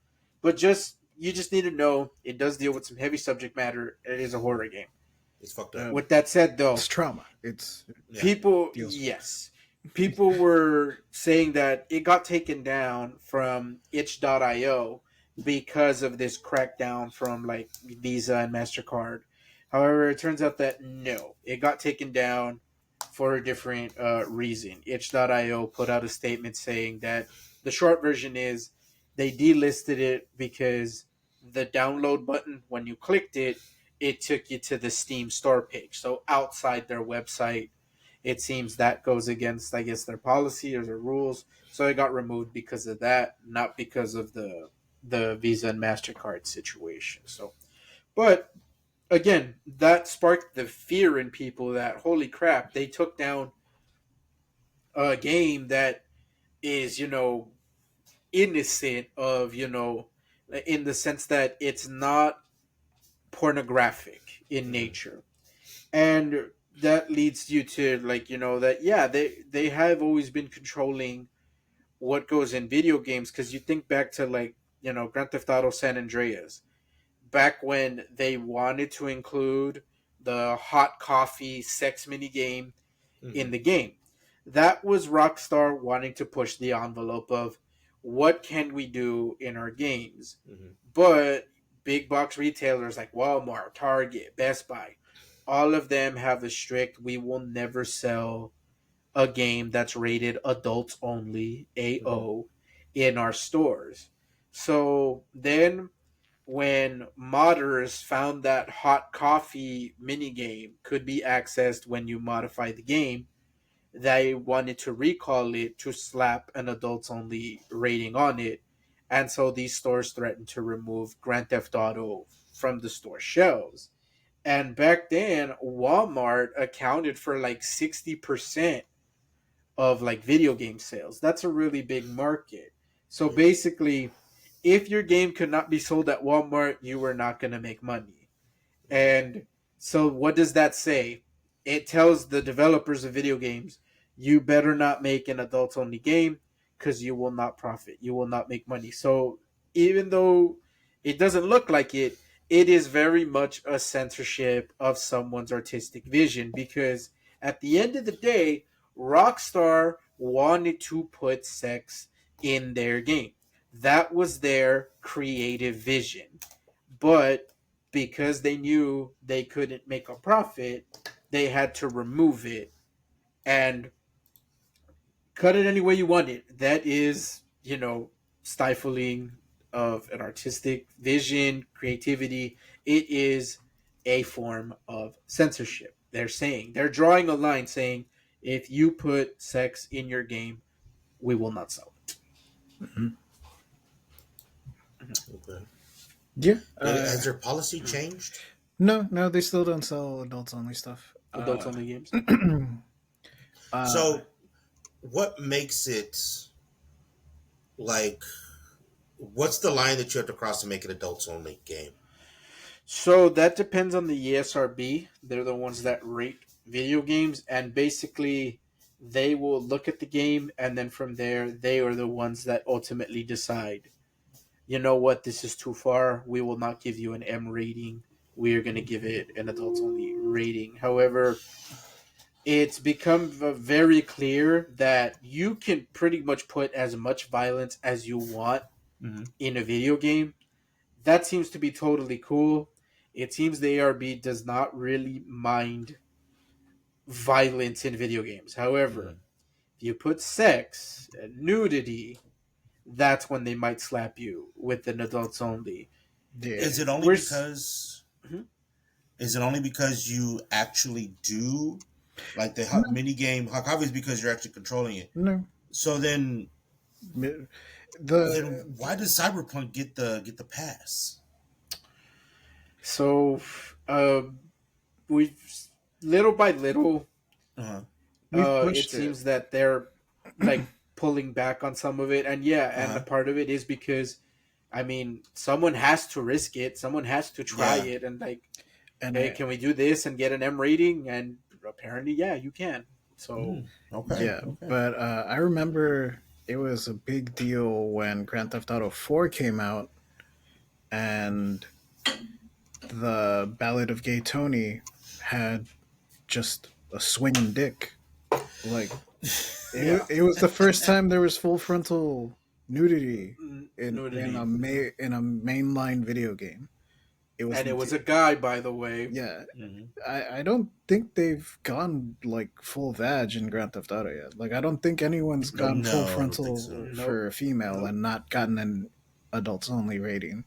S2: But just you just need to know it does deal with some heavy subject matter. It is a horror game.
S3: It's fucked up.
S1: Um,
S2: With that said,
S1: it's
S2: though,
S1: trauma. It's
S3: Yeah.
S2: people,
S1: deals.
S2: yes, people were saying that it got taken down from itch.io because of this crackdown from like Visa and MasterCard. However, it turns out that no, it got taken down for a different reason. Itch.io put out a statement saying that the short version is they delisted it because the download button, when you clicked it, it took you to the Steam store page. So outside their website, it seems that goes against, I guess, their policy or their rules. So it got removed because of that, not because of the Visa and Mastercard situation. So, but again, that sparked the fear in people that holy crap, they took down a game that is innocent of in the sense that it's not pornographic in
S3: Mm-hmm.
S2: nature. And that leads you to like that yeah, they have always been controlling what goes in video games, because you think back to like Grand Theft Auto San Andreas, back when they wanted to include the hot coffee sex mini game
S3: Mm-hmm.
S2: in the game. That was Rockstar wanting to push the envelope of what can we do in our games.
S3: Mm-hmm.
S2: But big box retailers like Walmart, Target, Best Buy, all of them have a strict we will never sell a game that's rated adults only
S3: Mm-hmm.
S2: AO in our stores. So then when modders found that hot coffee minigame could be accessed when you modify the game, they wanted to recall it to slap an adults only rating on it. And so these stores threatened to remove Grand Theft Auto from the store shelves. And back then, Walmart accounted for like 60% of like video game sales. That's a really big market. So
S3: Mm-hmm.
S2: basically, if your game could not be sold at Walmart, you were not going to make money. And so, what does that say? It tells the developers of video games, you better not make an adults only game because you will not profit. You will not make money. So, even though it doesn't look like it, it is very much a censorship of someone's artistic vision, because at the end of the day, Rockstar wanted to put sex in their game. That was their creative vision. But because they knew they couldn't make a profit, they had to remove it and cut it any way you want it. That is, stifling of an artistic vision, creativity. It is a form of censorship. They're drawing a line saying, if you put sex in your game, we will not sell it.
S1: Mhm.
S2: Mhm.
S3: Okay.
S1: Yeah.
S3: Has their policy changed?
S1: No, no, they still don't sell adults only stuff.
S2: Adults only games.
S1: Uh,
S3: So, what makes it like? What's the line that you have to cross to make an adults only game?
S2: So that depends on the ESRB. They're the ones that rate video games, and basically they will look at the game, and then from there, they are the ones that ultimately decide, you know what, this is too far. We will not give you an M rating. We are going to give it an adults only rating. However, it's become very clear that you can pretty much put as much violence as you want
S1: mhm.
S2: in a video game. That seems to be totally cool. It seems the ARB does not really mind violence in video games.
S3: Mm-hmm.
S2: However, if you put sex and nudity, that's when they might slap you with an adults only.
S1: Yeah.
S3: Is it only
S2: We're
S3: because?
S2: Mhm.
S3: Is it only because you actually do like the
S1: No,
S3: mini game? Obviously, because you're actually controlling it.
S1: no.
S3: So then
S1: The
S3: why does Cyberpunk get the pass?
S2: So, uh, we've little by little,
S3: Uh-huh.
S1: we've
S2: it
S1: pushed it.
S2: seems that they're like pulling back on some of it, and yeah, and a
S3: Uh-huh.
S2: part of it is because, I mean, someone has to risk it, someone has to try
S3: Yeah.
S2: it, and like,
S1: And
S2: hey, can we do this and get an M rating? And apparently, yeah, you can. So,
S3: Okay.
S1: yeah,
S3: Okay.
S1: but I remember it was a big deal when Grand Theft Auto 4 came out and the Ballad of Gay Tony had just a swinging dick. Like
S2: yeah,
S1: it was the first time there was full frontal nudity
S2: nudity,
S1: in a mainline video game. It was
S2: and it was a guy, by the way.
S1: yeah.
S3: Mm-hmm.
S1: I don't think they've gone like full vag in Grand Theft Auto yet. Like I don't think anyone's
S2: Nope,
S1: gone full
S3: No, I don't think
S1: frontal
S3: so.
S2: nope,
S1: for a female
S2: nope.
S1: and not gotten an adults only rating.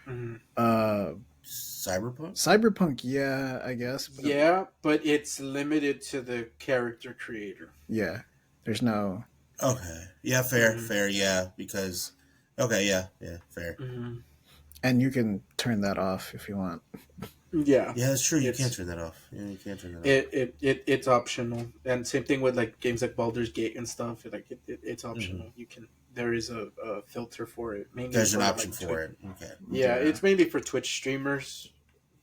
S2: Mhm.
S1: Uh,
S3: Cyberpunk.
S1: Cyberpunk, yeah, I guess, but
S2: Yeah, but it's limited to the character creator.
S1: yeah, there's no.
S3: Okay. Yeah. Fair.
S2: Hmm.
S3: Fair. Yeah. Because. Okay. Yeah. Yeah. Fair.
S2: Hmm.
S1: And you can turn that off if you want.
S2: Yeah,
S3: Yeah, that's true. You can't
S2: it's
S3: turn that off. Yeah, you can't turn that off.
S2: it's optional, and same thing with like games like Baldur's Gate and stuff. Like it's
S3: Hmm.
S2: optional. You can there is a filter for it, mainly
S3: There's an
S2: for
S3: option
S2: like
S3: for it. Okay.
S2: Yeah,
S1: Yeah,
S2: it's mainly for Twitch streamers,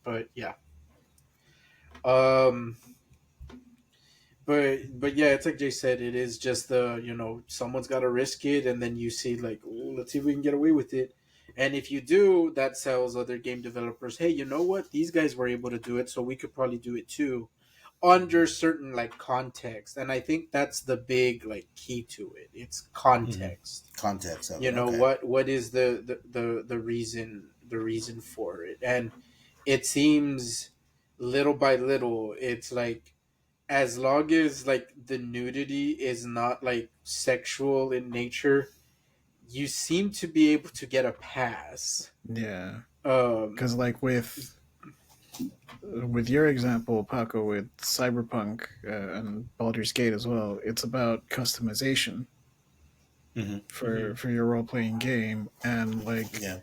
S2: but yeah. Um, but yeah, it's like Jay said. It is just someone's got to risk it, and then you see like, "Ooh, let's see if we can get away with it." And if you do, that sells other game developers. Hey, you know what? These guys were able to do it, so we could probably do it too, under certain like context. And I think that's the big like key to it. It's
S3: Hmm.
S2: context.
S3: Context of
S2: You
S3: it.
S2: know
S3: Okay.
S2: what is the reason for it, and it seems little by little it's like as long as like the nudity is not like sexual in nature, you seem to be able to get a pass.
S1: yeah.
S2: um
S1: Because like with your example, Paco, with Cyberpunk and Baldur's Gate as well, it's about customization
S3: Hmm.
S2: mhm,
S1: for your role playing game, and like
S3: Yeah.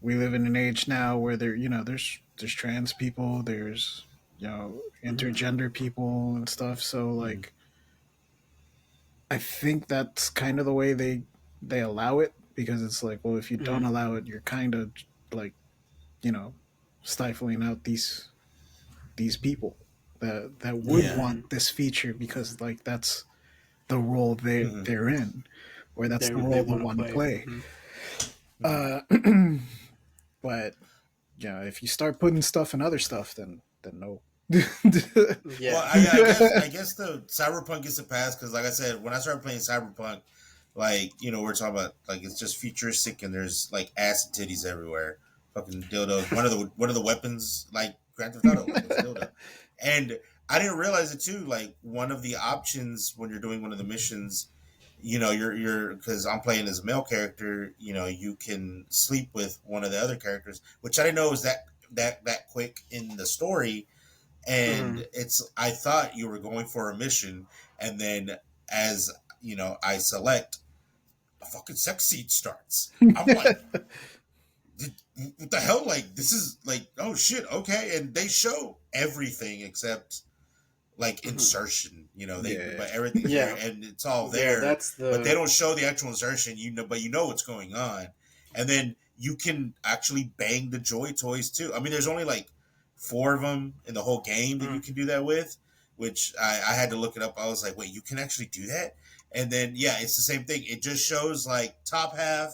S1: we live in an age now where there's trans people, there's
S2: mhm,
S1: intergender people and stuff. So
S3: Hmm.
S1: like I think that's kind of the way they allow it, because it's like, well, if you don't
S2: mhm,
S1: allow it, you're kind of like you know stifling out these people that would
S3: Yeah.
S1: want
S2: mhm.
S1: this feature, because like that's the role
S3: Hmm.
S1: they're in, or that's the
S2: They
S1: role they
S2: want to
S1: want to
S2: play.
S1: play.
S2: Hmm.
S3: Hmm.
S1: Uh, but if you start putting stuff in other stuff, then no.
S3: Well,
S2: Yeah.
S3: I guess the Cyberpunk gets a pass because, like I said, when I started playing Cyberpunk, like we're talking about like it's just futuristic and there's like ass and titties everywhere, fucking dildos. One of the weapons like Grand Theft Auto was a dildo, and I didn't realize it too. Like one of the options when you're doing one of the missions, you're because I'm playing as a male character. You can sleep with one of the other characters, which I didn't know was that quick in the story. And
S2: Mhm.
S3: I thought you were going for a mission, and then as I select, a fucking sex scene starts. I'm like, what the hell? Like, this is like, oh shit, okay. And they show everything except like
S2: Mhm.
S3: insertion.
S1: Yeah.
S3: But everything's there
S2: Yeah.
S3: and it's all
S2: Yeah,
S3: there.
S2: that's
S3: But they
S2: the
S3: don't show the actual insertion. But what's going on. And then you can actually bang the Joy toys too. I mean, there's only like four of them in the whole game that you
S2: mm,
S3: can do that with, which I had to look it up. I was like, wait, you can actually do that? And then yeah, it's the same thing. It just shows like top half.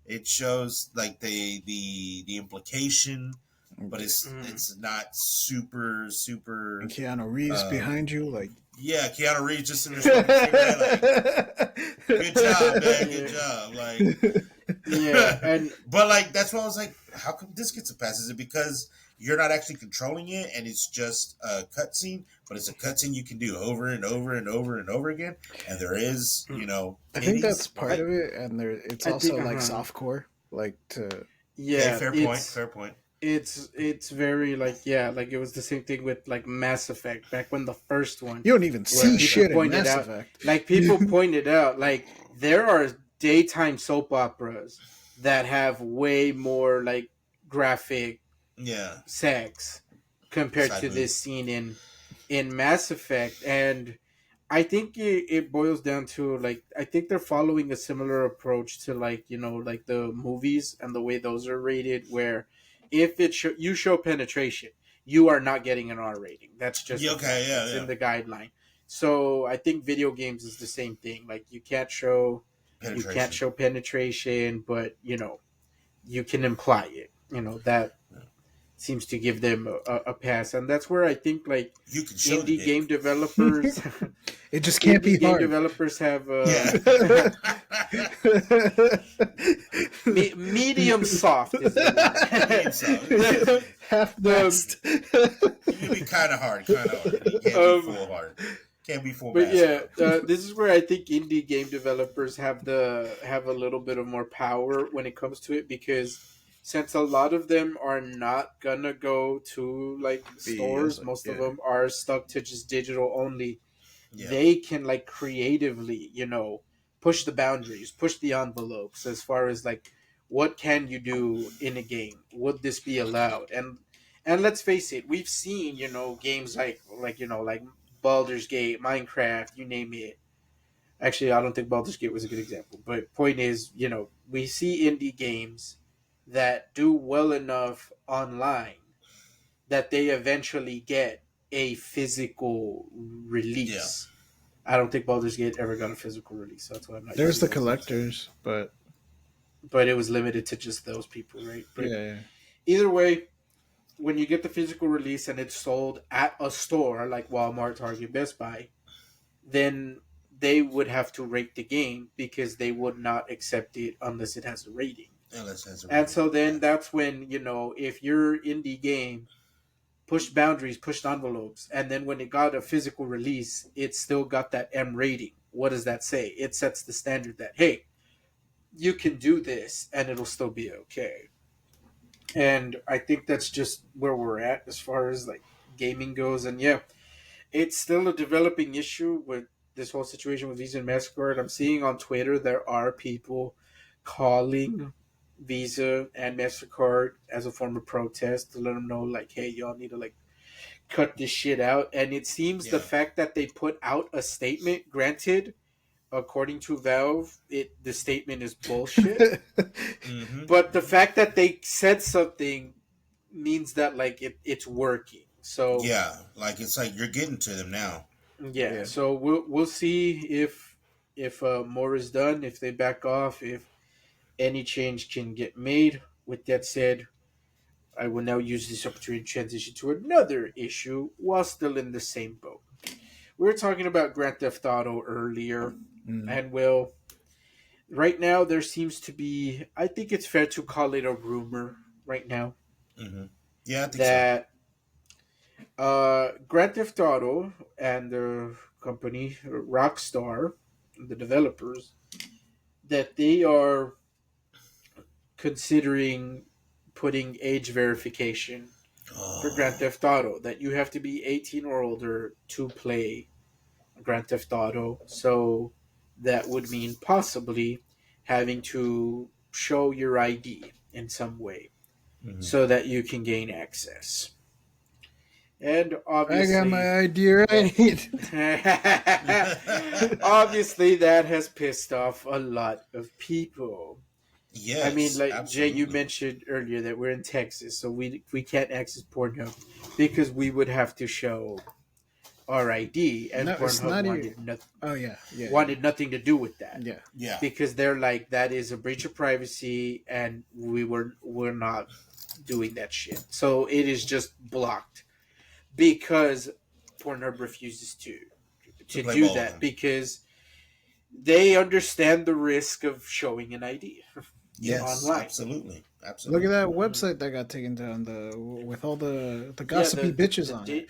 S3: It shows like the implication, but it's
S2: mm.
S3: it's not super
S1: And
S3: super.
S1: Keanu Reeves behind you, like.
S3: Yeah, Keanu Reeves just in there smoking a cigarette. Like, good job, man. Good
S2: Yeah.
S3: job. Like,
S2: Yeah, and
S3: but like that's why I was like, how come this gets a pass? Is it because you're not actually controlling it, and it's just a cutscene, but it's a cutscene you can do over and over and over and over again. And there is,
S1: I think that's
S3: titties.
S1: part of it, and it's
S2: I think
S1: also like softcore, like to
S3: Okay,
S2: yeah,
S3: fair point. Fair point.
S2: it's very like yeah, like it was the same thing with like Mass Effect back when the first one,
S1: you don't even
S2: where
S1: see
S2: people
S1: shit in
S2: pointed
S1: Mass
S2: out,
S1: Effect.
S2: like people pointed out, like there are daytime soap operas that have way more like graphic
S3: Yeah,
S2: sex compared
S3: side
S2: to
S3: boob.
S2: this scene in Mass Effect, and I think it boils down to like I think they're following a similar approach to like like the movies and the way those are rated, where if you show penetration, you are not getting an R rating. That's just
S3: Yeah,
S2: a
S3: okay,
S2: fact.
S3: yeah,
S2: That's
S3: yeah.
S2: in the guideline. So I think video games is the same thing. Like you can't
S3: Penetration.
S2: show penetration, but you can imply it. That seems to give them a pass, and that's where I think like
S3: You can show the
S2: indie
S3: dick.
S2: game developers
S1: It just can't be
S2: indie game
S1: hard.
S2: developers have
S3: Yeah.
S2: medium soft is the
S3: Medium
S2: word.
S3: soft.
S1: Half
S2: um,
S1: mast.
S3: You can be kind of hard, kind of hard. You can't be
S2: um,
S3: full hard. Can't be full
S2: but
S3: mass,
S2: yeah,
S3: bro.
S2: this is where I think indie game developers have a little bit of more power when it comes to it, because since a lot of them are not gonna go to like stores, most of
S1: Yeah.
S2: them are stuck to just digital only.
S3: Yeah.
S2: They can like creatively, push the boundaries, push the envelopes as far as like what can you do in a game? Would this be allowed? And let's face it, we've seen, games like Baldur's Gate, Minecraft, you name it. Actually, I don't think Baldur's Gate was a good example, but point is, we see indie games that do well enough online that they eventually get a physical
S3: Yeah.
S2: release. I don't think Baldur's Gate ever got a physical release. So that's why I'm not
S1: There's
S2: using
S1: the
S2: that as an example.
S1: collectors, but
S2: But it was limited to just those people, right? But
S1: yeah.
S2: either way, when you get the physical release and it's sold at a store like Walmart, Target, Best Buy, then they would have to rate the game because they would not accept it unless it has a rating.
S3: Unless it has a
S2: And
S3: rating.
S2: so then
S3: Yeah.
S2: that's when, if your indie game pushed boundaries, pushed envelopes, and then when it got a physical release, it still got that M rating. What does that say? It sets the standard that, hey, you can do this and it'll still be okay. And I think that's just where we're at as far as like gaming goes. And yeah, it's still a developing issue with this whole situation with Visa and MasterCard. I'm seeing on Twitter there are people calling Visa and MasterCard as a form of protest to let them know, like, hey, y'all need to like cut this shit out. And it seems the
S3: Yeah.
S2: fact that they put out a statement, granted, according to Valve, the statement is bullshit.
S3: Mm-hmm.
S2: But the fact that they said something means that like it's working. So
S3: Yeah. Like it's like you're getting to them now.
S2: yeah,
S1: Yeah.
S2: so we'll see if more is done, if they back off, if any change can get made. With that said, I will now use this opportunity to transition to another issue while still in the same boat. We were talking about Grand Theft Auto earlier,
S1: Mm.
S2: and well, right now there seems to be, I think it's fair to call it a rumor right now,
S3: Mm-hmm. Yeah, I think so.
S2: that Grand Theft Auto and the company Rockstar, the developers, that they are considering putting age verification for Grand
S3: Oh.
S2: Theft Auto. That you have to be 18 or older to play Grand Theft Auto. So that would mean possibly having to show your ID in some way
S3: Mm-hmm.
S2: so that you can gain access. And
S1: I got
S2: obviously,
S1: my ID right.
S2: obviously, that has pissed off a lot of people. I mean,
S3: Yes,
S2: like Jay, you
S3: absolutely.
S2: mentioned earlier that we're in Texas, so we can't access Pornhub because we would have to show our ID, and
S1: No, it's
S2: Pornhub
S1: not even. Oh yeah.
S2: wanted nothing to do with that
S1: Yeah.
S3: Yeah.
S2: because they're like that is a breach of privacy, and we're not doing that shit. So it is just blocked because Pornhub refuses
S3: To
S2: to
S3: play
S2: do
S3: ball with
S2: that
S3: them.
S2: because they understand the risk of showing an ID
S3: Yes,
S2: online.
S3: absolutely.
S1: Look at
S3: Absolutely.
S1: that website that got taken down. With all the gossipy bitches on it.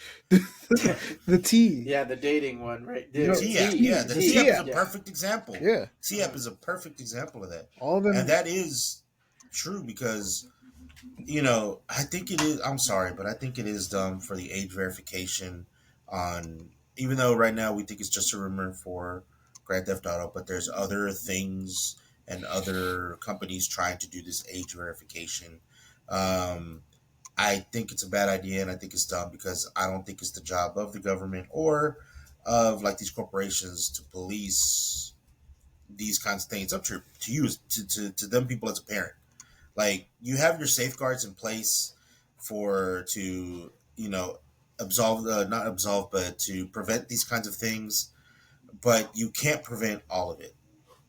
S1: The T.
S2: Yeah, the dating one, right?
S1: You
S2: The
S1: know,
S3: T app,
S2: T,
S3: yeah, the T
S1: T
S3: app is
S2: T,
S3: a
S1: app.
S2: yeah.
S3: perfect example.
S1: Yeah.
S3: T app is a perfect example of that,
S1: All of
S3: and
S1: them.
S3: that is true because I think it is. I'm sorry, but I think it is dumb for the age verification on. Even though right now we think it's just a rumor for Grand Theft Auto, but there's other things and other companies trying to do this age verification. Um, I think it's a bad idea, and I think it's dumb because I don't think it's the job of the government or of like these corporations to police these kinds of things. Up to you, to them people as a parent. Like you have your safeguards in place for to absolve, not absolve, but to prevent these kinds of things. But you can't prevent all of it.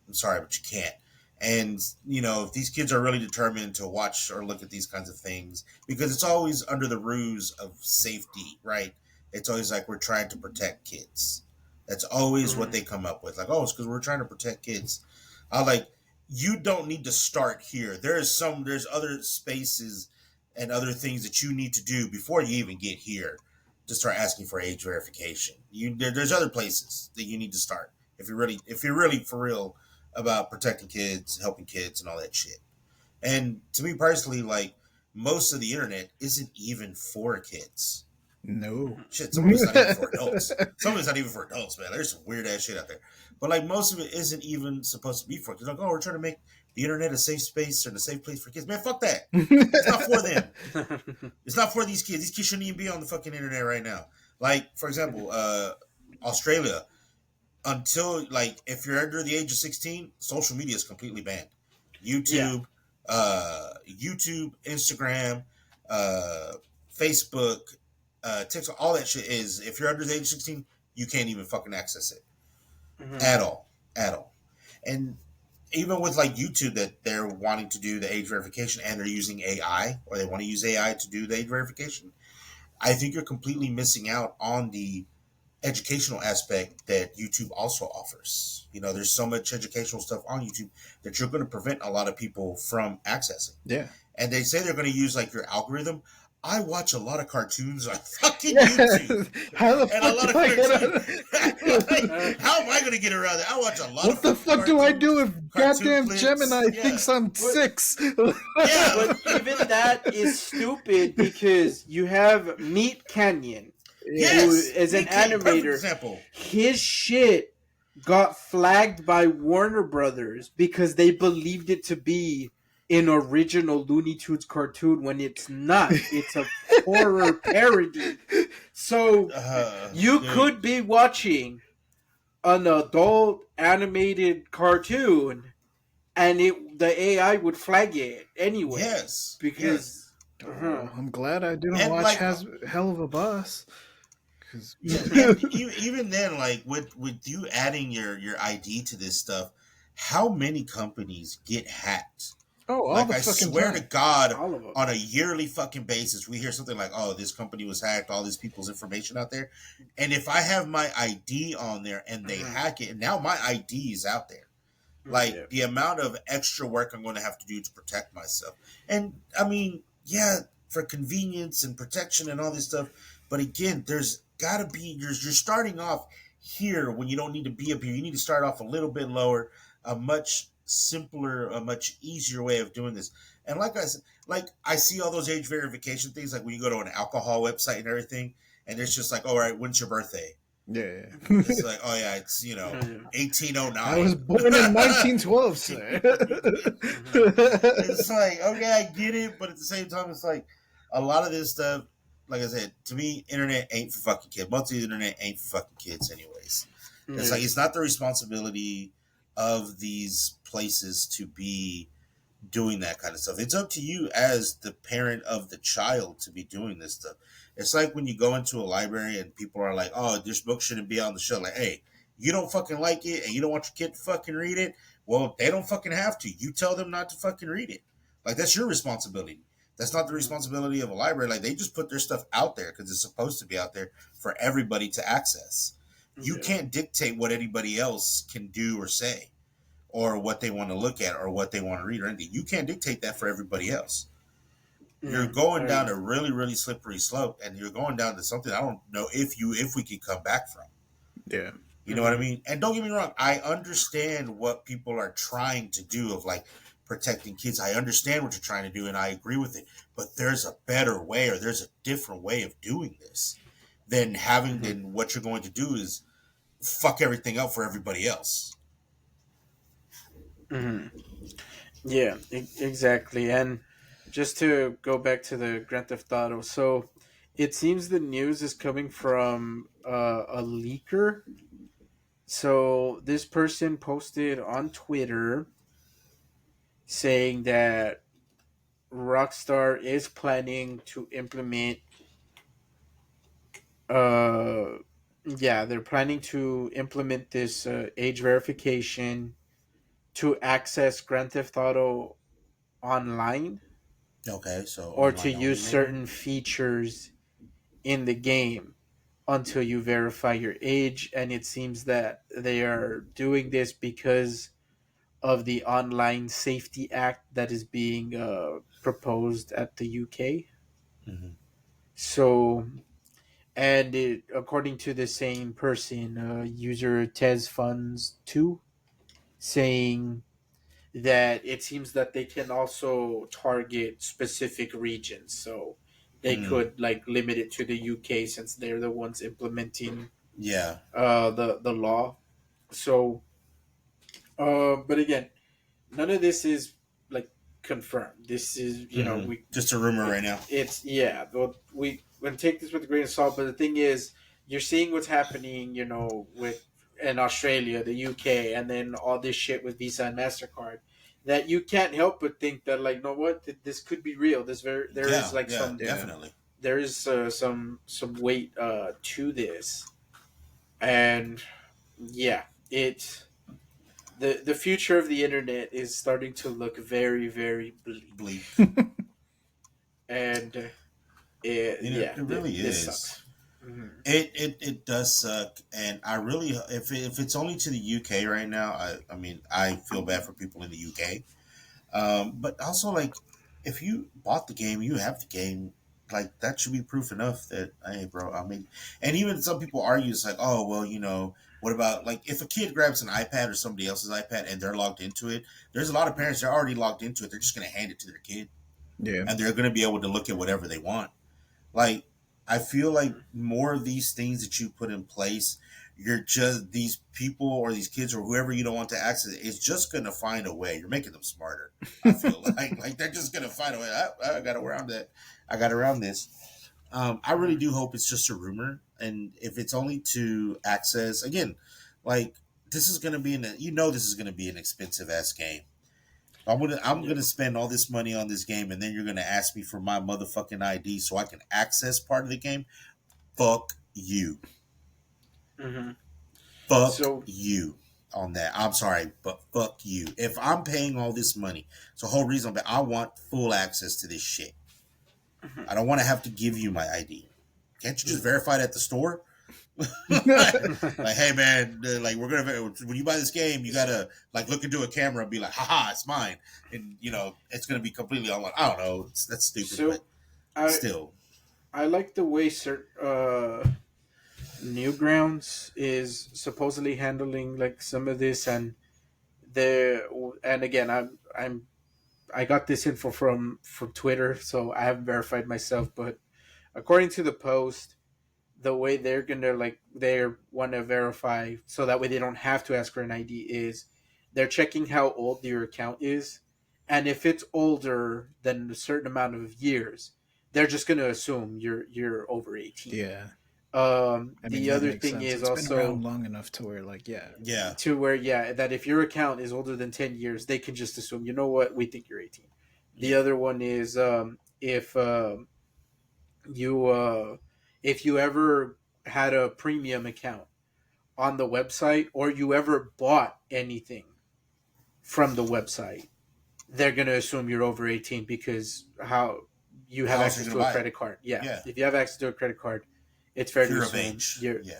S3: I'm sorry, but you can't. And if these kids are really determined to watch or look at these kinds of things, because it's always under the ruse of safety, right? It's always like we're trying to protect kids. That's always what they come up with. Like, oh, it's because we're trying to protect kids. I like you don't need to start here. There's other spaces and other things that you need to do before you even get here to start asking for age verification. There's other places that you need to start if you're really for real about protecting kids, helping kids, and all that shit. And to me personally, like most of the internet isn't even for kids.
S1: No.
S3: Shit, some of it's not even for adults. Some of it's not even for adults, man. There's some weird ass shit out there. But like most of it isn't even supposed to be for kids. Like, oh, we're trying to make the internet a safe space and a safe place for kids. Man, fuck that. It's not for them. It's not for these kids. These kids shouldn't even be on the fucking internet right now. Like, for example, Australia, until like if you're under the age of 16, social media is completely banned.
S2: Yeah.
S3: YouTube, Instagram, uh, Facebook, TikTok, all that shit is if you're under the age of 16, you can't even fucking access it at all, at all. And even with like YouTube, that they're wanting to do the age verification and they're using AI, or they want to use AI to do the age verification, I think you're completely missing out on the educational aspect that YouTube also offers. There's so much educational stuff on YouTube that you're going to prevent a lot of people from accessing.
S1: Yeah.
S3: And they say they're going to use like your algorithm. I watch a lot of cartoons on fucking
S1: Yeah.
S3: YouTube.
S1: How the
S3: And a
S1: fuck
S3: lot of
S1: do I get
S3: cartoons.
S1: out
S3: Like, how am I going to get around that? I watch a lot
S1: What
S3: of
S1: the
S3: fucking
S1: fuck do I do
S3: cartoons,
S1: if
S3: cartoon
S1: goddamn
S3: clips.
S1: Gemini
S3: Yeah.
S1: thinks I'm 6?
S3: Yeah.
S2: But even that is stupid because you have Meat Canyon, who
S3: Yes.
S2: is an
S3: Perfect
S2: animator.
S3: example.
S2: His shit got flagged by Warner Brothers because they believed it to be an original Looney Tunes cartoon when it's not. It's a horror parody. So you
S3: Dude.
S2: could be watching an adult animated cartoon and the AI would flag it anyway.
S3: Yes.
S2: Because
S1: Oh, I'm glad I didn't
S3: And
S1: watch
S3: like,
S1: Hell of a Boss. Cause
S3: yeah, and even then, like with you adding your ID to this stuff, how many companies get hacked?
S1: all
S3: Like
S1: the
S3: I
S1: fucking
S3: swear
S1: time.
S3: to God,
S2: all of them.
S3: on a yearly fucking basis, we hear something like, "Oh, this company was hacked. All these people's information out there." And if I have my ID on there and they hack it, and now my ID is out there, like the amount of extra work I'm going to have to do to protect myself. And I mean, yeah, for convenience and protection and all this stuff. But again, there's got to be you're starting off here when you don't need to be up here. You need to start off a little bit lower, a much simpler, a much easier way of doing this. And like I said, like I see all those age verification things, like when you go to an alcohol website and everything, and it's just like, all right, when's your birthday?
S1: Yeah.
S3: It's like, oh yeah, it's 1809.
S1: I was born in 1912, sir.
S3: It's like, okay, I get it, but at the same time, it's like a lot of this stuff. Like I said, to me, internet ain't for fucking kids. Most of the internet ain't for fucking kids, anyways. It's like it's not the responsibility of these places to be doing that kind of stuff. It's up to you as the parent of the child to be doing this stuff. It's like when you go into a library and people are like, "Oh, this book shouldn't be on the shelf." Like, hey, you don't fucking like it and you don't want your kid to fucking read it. Well, they don't fucking have to. You tell them not to fucking read it. Like that's your responsibility. That's not the responsibility of a library. Like they just put their stuff out there because it's supposed to be out there for everybody to access. You can't dictate what anybody else can do or say or what they want to look at or what they want to read or anything. You can't dictate that for everybody else. You're going down a really, really slippery slope, and you're going down to something I don't know if we can come back from.
S1: Yeah.
S3: You know what I mean? And don't get me wrong, I understand what people are trying to do of like protecting kids. I understand what you're trying to do, and I agree with it. But there's a better way, or there's a different way of doing this than having. Then what you're going to do is fuck everything up for everybody else.
S2: Mm-hmm. Yeah, exactly. And just to go back to the Grand Theft Auto, so it seems the news is coming from a leaker. So this person posted on Twitter saying that Rockstar is planning to implement uh yeah, they're planning to implement this age verification to access Grand Theft Auto online
S3: Okay, so
S2: or to
S3: online only,
S2: use
S3: maybe.
S2: certain features in the game until you verify your age. And it seems that they are doing this because of the Online Safety Act that is being proposed at the UK.
S3: Mm-hmm.
S2: So, and according to the same person, user Tez Funds 2, saying that it seems that they can also target specific regions. So they
S3: Mm.
S2: could like limit it to the UK since they're the ones implementing
S3: Yeah.
S2: the law. So, but again, none of this is like confirmed. This is
S3: Mm-hmm. Just a rumor right now.
S2: it's yeah. Well, we can take this with a grain of salt. But the thing is, you're seeing what's happening. With in Australia, the UK, and then all this shit with Visa and Mastercard. That you can't help but think that like, no, what this could be real. There is
S3: Yeah,
S2: like
S3: yeah,
S2: some
S3: definitely.
S2: there is some weight to this, and yeah, it the future of the internet is starting to look very very bleak,
S3: Bleak.
S2: and
S3: It really
S2: this
S3: is.
S2: sucks. Hmm.
S3: It does suck, and I really if it's only to the UK right now, I mean I feel bad for people in the UK. But also like if you bought the game, you have the game. Like that should be proof enough that hey, bro. I mean, and even some people argue it's like, oh well, what about like if a kid grabs an iPad or somebody else's iPad and they're logged into it? There's a lot of parents that are already logged into it. They're just going to hand it to their kid,
S1: Yeah.
S3: and they're going to be able to look at whatever they want. Like I feel like more of these things that you put in place, you're just these people or these kids or whoever you don't want to access it is just gonna find a way. You're making them smarter. I feel like they're just gonna find a way. I got around that. I got around this. I really do hope it's just a rumor, and if it's only to access again, like this is gonna be this is gonna be an expensive ass game. I'm
S2: Yeah.
S3: gonna spend all this money on this game, and then you're gonna ask me for my motherfucking ID so I can access part of the game. Fuck you.
S2: Hmm.
S3: Fuck
S2: So.
S3: you on that. I'm sorry, but fuck you. If I'm paying all this money, it's the whole reason. But I want full access to this shit.
S2: Mhm.
S3: I don't want to have to give you my ID. Can't you just verify it at the store? Like, hey man, like we're gonna when you buy this game, you gotta like look into a camera and be like, haha, it's mine, and it's gonna be completely online. I don't know, that's stupid, but
S2: So I
S3: still,
S2: I like the way Newgrounds is supposedly handling like some of this, and the and again I got this info from Twitter, so I haven't verified myself, but according to the post, the way they're gonna like they want to verify so that way they don't have to ask for an ID is they're checking how old your account is, and if it's older than a certain amount of years, they're just gonna assume you're over 18.
S1: Yeah. I mean,
S2: The
S1: that
S2: other
S1: makes
S2: thing
S1: sense.
S2: is
S1: It's been around
S2: also
S1: long enough to where, like, yeah.
S3: yeah,
S2: to where that if your account is older than 10 years, they can just assume, you know what, we think you're 18. The
S3: yeah,
S2: other one is if you if you ever had a premium account on the website or you ever bought anything from the website, they're going to assume you're over 18 because how you have
S3: how else are you
S2: access
S3: gonna
S2: to a
S3: buy it?
S2: credit card. Yeah.
S3: Yeah,
S2: If you have access to a credit card, it's fair
S3: if
S2: to
S3: you're of
S2: assume
S3: age,
S2: you're
S3: yeah,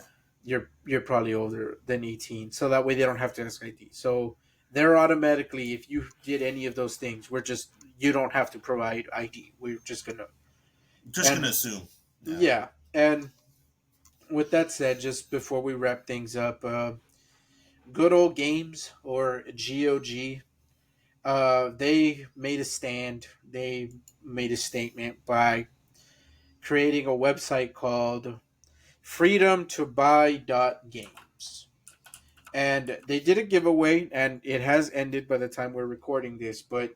S2: you're you're probably older than 18. So that way they don't have to ask ID. So they're automatically, if you did any of those things, you don't have to provide ID. We're just gonna and
S3: assume.
S2: yeah. And with that said, just before we wrap things up, Good Old Games or GOG, they made a stand. They made a statement by creating a website called freedomtobuy.games. And they did a giveaway, and it has ended by the time we're recording this. But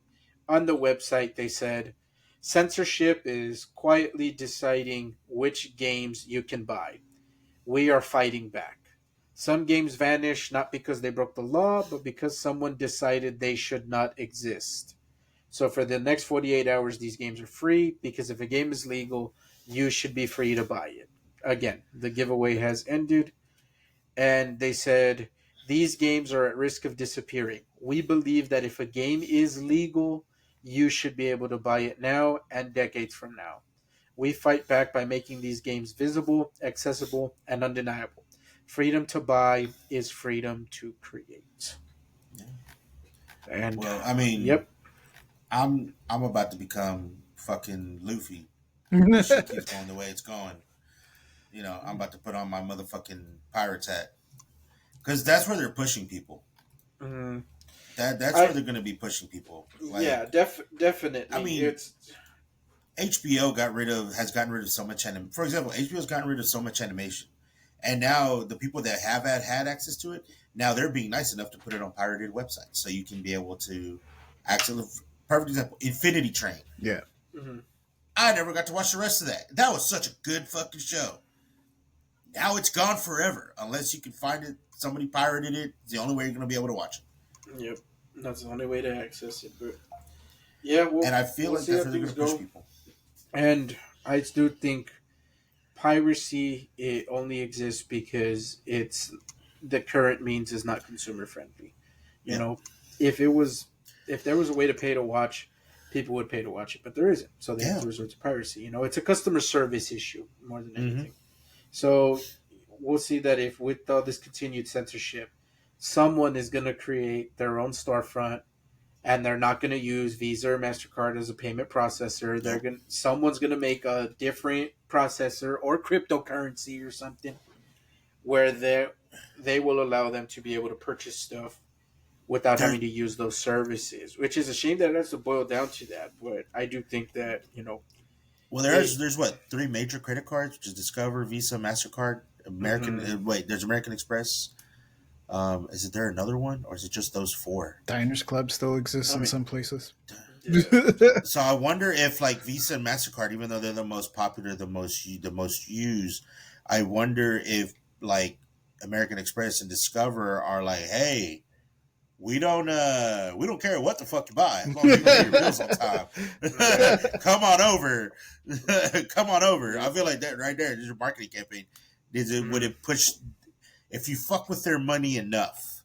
S2: on the website, they said censorship is quietly deciding which games you can buy. We are fighting back. Some games vanish not because they broke the law, but because someone decided they should not exist. So for the next 48 hours, these games are free because if a game is legal, you should be free to buy it. Again, the giveaway has ended, and they said these games are at risk of disappearing. We believe that if a game is legal, you should be able to buy it now and decades from now. We fight back by making these games visible, accessible, and undeniable. Freedom to buy is freedom to create.
S3: Yeah.
S2: And
S3: Well, I mean,
S2: yep.
S3: I'm about to become fucking Luffy. This shit keeps going the way it's going. You know, I'm about to put on my motherfucking pirate's hat because that's where they're pushing people.
S2: Mm,
S3: That's where they're going to be pushing people. Like,
S2: yeah, definitely.
S3: I mean, HBO has gotten rid of so much animation. For example, HBO's gotten rid of so much animation, and now the people that have had access to it, now they're being nice enough to put it on pirated websites, so you can be able to access. Perfect example: Infinity Train.
S1: Yeah.
S2: Mm-hmm.
S3: I never got to watch the rest of that. That was such a good fucking show. Now it's gone forever unless you can find it. Somebody pirated it. It's the only way you're going to be able to watch it.
S2: Yep, that's the only way to access it. But yeah,
S3: and I feel like that's where they're going to push people.
S2: And I do think piracy it only exists because it's the current means is not consumer friendly. You know, if there was a way to pay to watch, people would pay to watch it, but there isn't. So they have to resort to piracy. You know, it's a customer service issue more than anything. So we'll see that if with all this continued censorship, someone is going to create their own storefront, and they're not going to use Visa or MasterCard as a payment processor. Someone's going to make a different processor or cryptocurrency or something where they will allow them to be able to purchase stuff without having to use those services, which is a shame that it has to boil down to that. But I do think that,
S3: well, there's what, 3 major credit cards, which is Discover, Visa, MasterCard, American. There's American Express. Is there another one, or is it just those 4?
S1: Diners Club still exists in some places.
S3: So I wonder if like Visa and MasterCard, even though they're the most popular, the most used, I wonder if like American Express and Discover are like, hey, we don't care what the fuck you buy as long as you pay your bills on time. Come on over. Come on over. I feel like that right there is a marketing campaign. Would it push if you fuck with their money enough?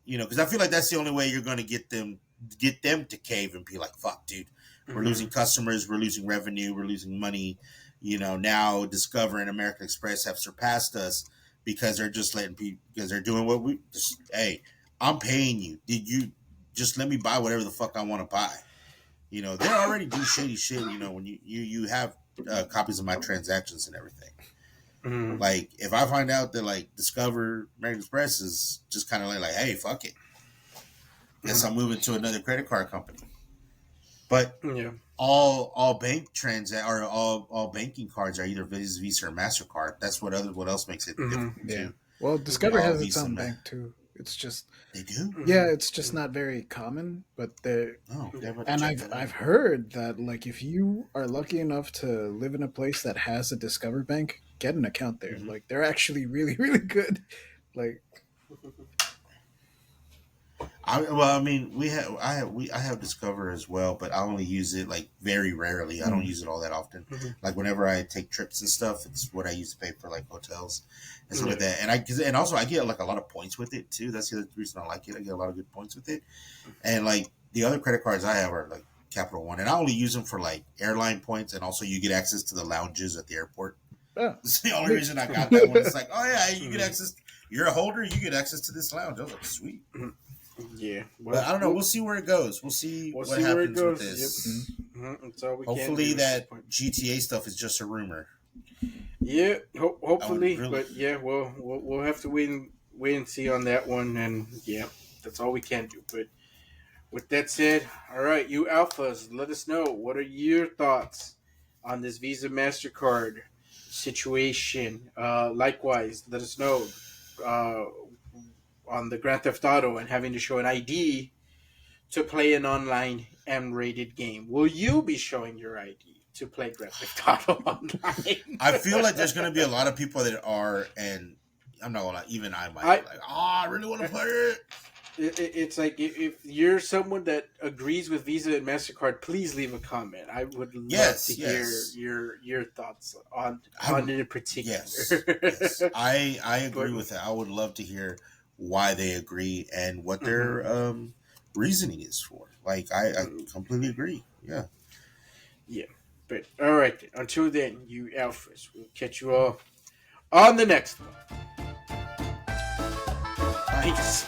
S3: You know, because I feel like that's the only way you're going to get them to cave and be like, fuck, dude, we're losing customers, we're losing revenue, we're losing money. You know, now Discover and American Express have surpassed us because they're just letting people, because they're doing what we just, hey, I'm paying you. Did you just let me buy whatever the fuck I want to buy? You know, they already do shady shit. You know, when you have copies of my transactions and everything. Like, if I find out that like Discover, American Express is just kind of like, hey, fuck it, guess I'm moving to another credit card company. But all bank or all banking cards are either Visa or MasterCard. That's what else makes it different.
S1: Yeah. Well, Discover has its own bank too. It's just
S3: they do.
S1: Yeah, it's just not very common, but they're. And I've heard that like if you are lucky enough to live in a place that has a Discover bank, get an account there. Like they're actually really really good. Like.
S3: I mean, I have Discover as well, but I only use it like very rarely. I don't use it all that often. Like whenever I take trips and stuff, it's what I use to pay for like hotels and stuff like that. And also I get like a lot of points with it too. That's the other reason I like it. I get a lot of good points with it. And like the other credit cards I have are like Capital One, and I only use them for like airline points, and also you get access to the lounges at the airport. That's the only reason I got that one. It's like, oh yeah, you get access. You're a holder, you get access to this lounge. I was like, sweet.
S2: Yeah,
S3: But I don't know. We'll see where it goes. We'll see
S2: we'll
S3: what
S2: see where it
S3: happens with
S2: goes.
S3: this.
S2: Yep. That's all we can
S3: Hopefully,
S2: do at this
S3: that
S2: point.
S3: GTA stuff is just a rumor.
S2: Yeah,
S3: I would
S2: hopefully,
S3: really.
S2: but yeah, we'll have to wait and see on that one, and yeah, that's all we can do. But with that said, all right, you alphas, let us know what are your thoughts on this Visa Mastercard situation. Likewise, let us know uh, on the Grand Theft Auto and having to show an ID to play an online M-rated game. Will you be showing your ID to play Grand Theft Auto online?
S3: I feel like there's going to be a lot of people that are, and I'm not gonna lie, even I might
S2: I
S3: be like, I really want to play it.
S2: It's like if you're someone that agrees with Visa and Mastercard, please leave a comment. I would love to
S3: Yes,
S2: hear
S3: yes.
S2: your thoughts on
S3: I,
S2: it in particular.
S3: yes, yes. I
S2: But
S3: agree with that. I would love to hear why they agree and what
S2: mhm.
S3: their reasoning is for. Like, I completely agree. Yeah.
S2: Yeah, but all right. Until then, you alphas, we'll catch you all on the next one.
S3: Bye.
S2: Peace.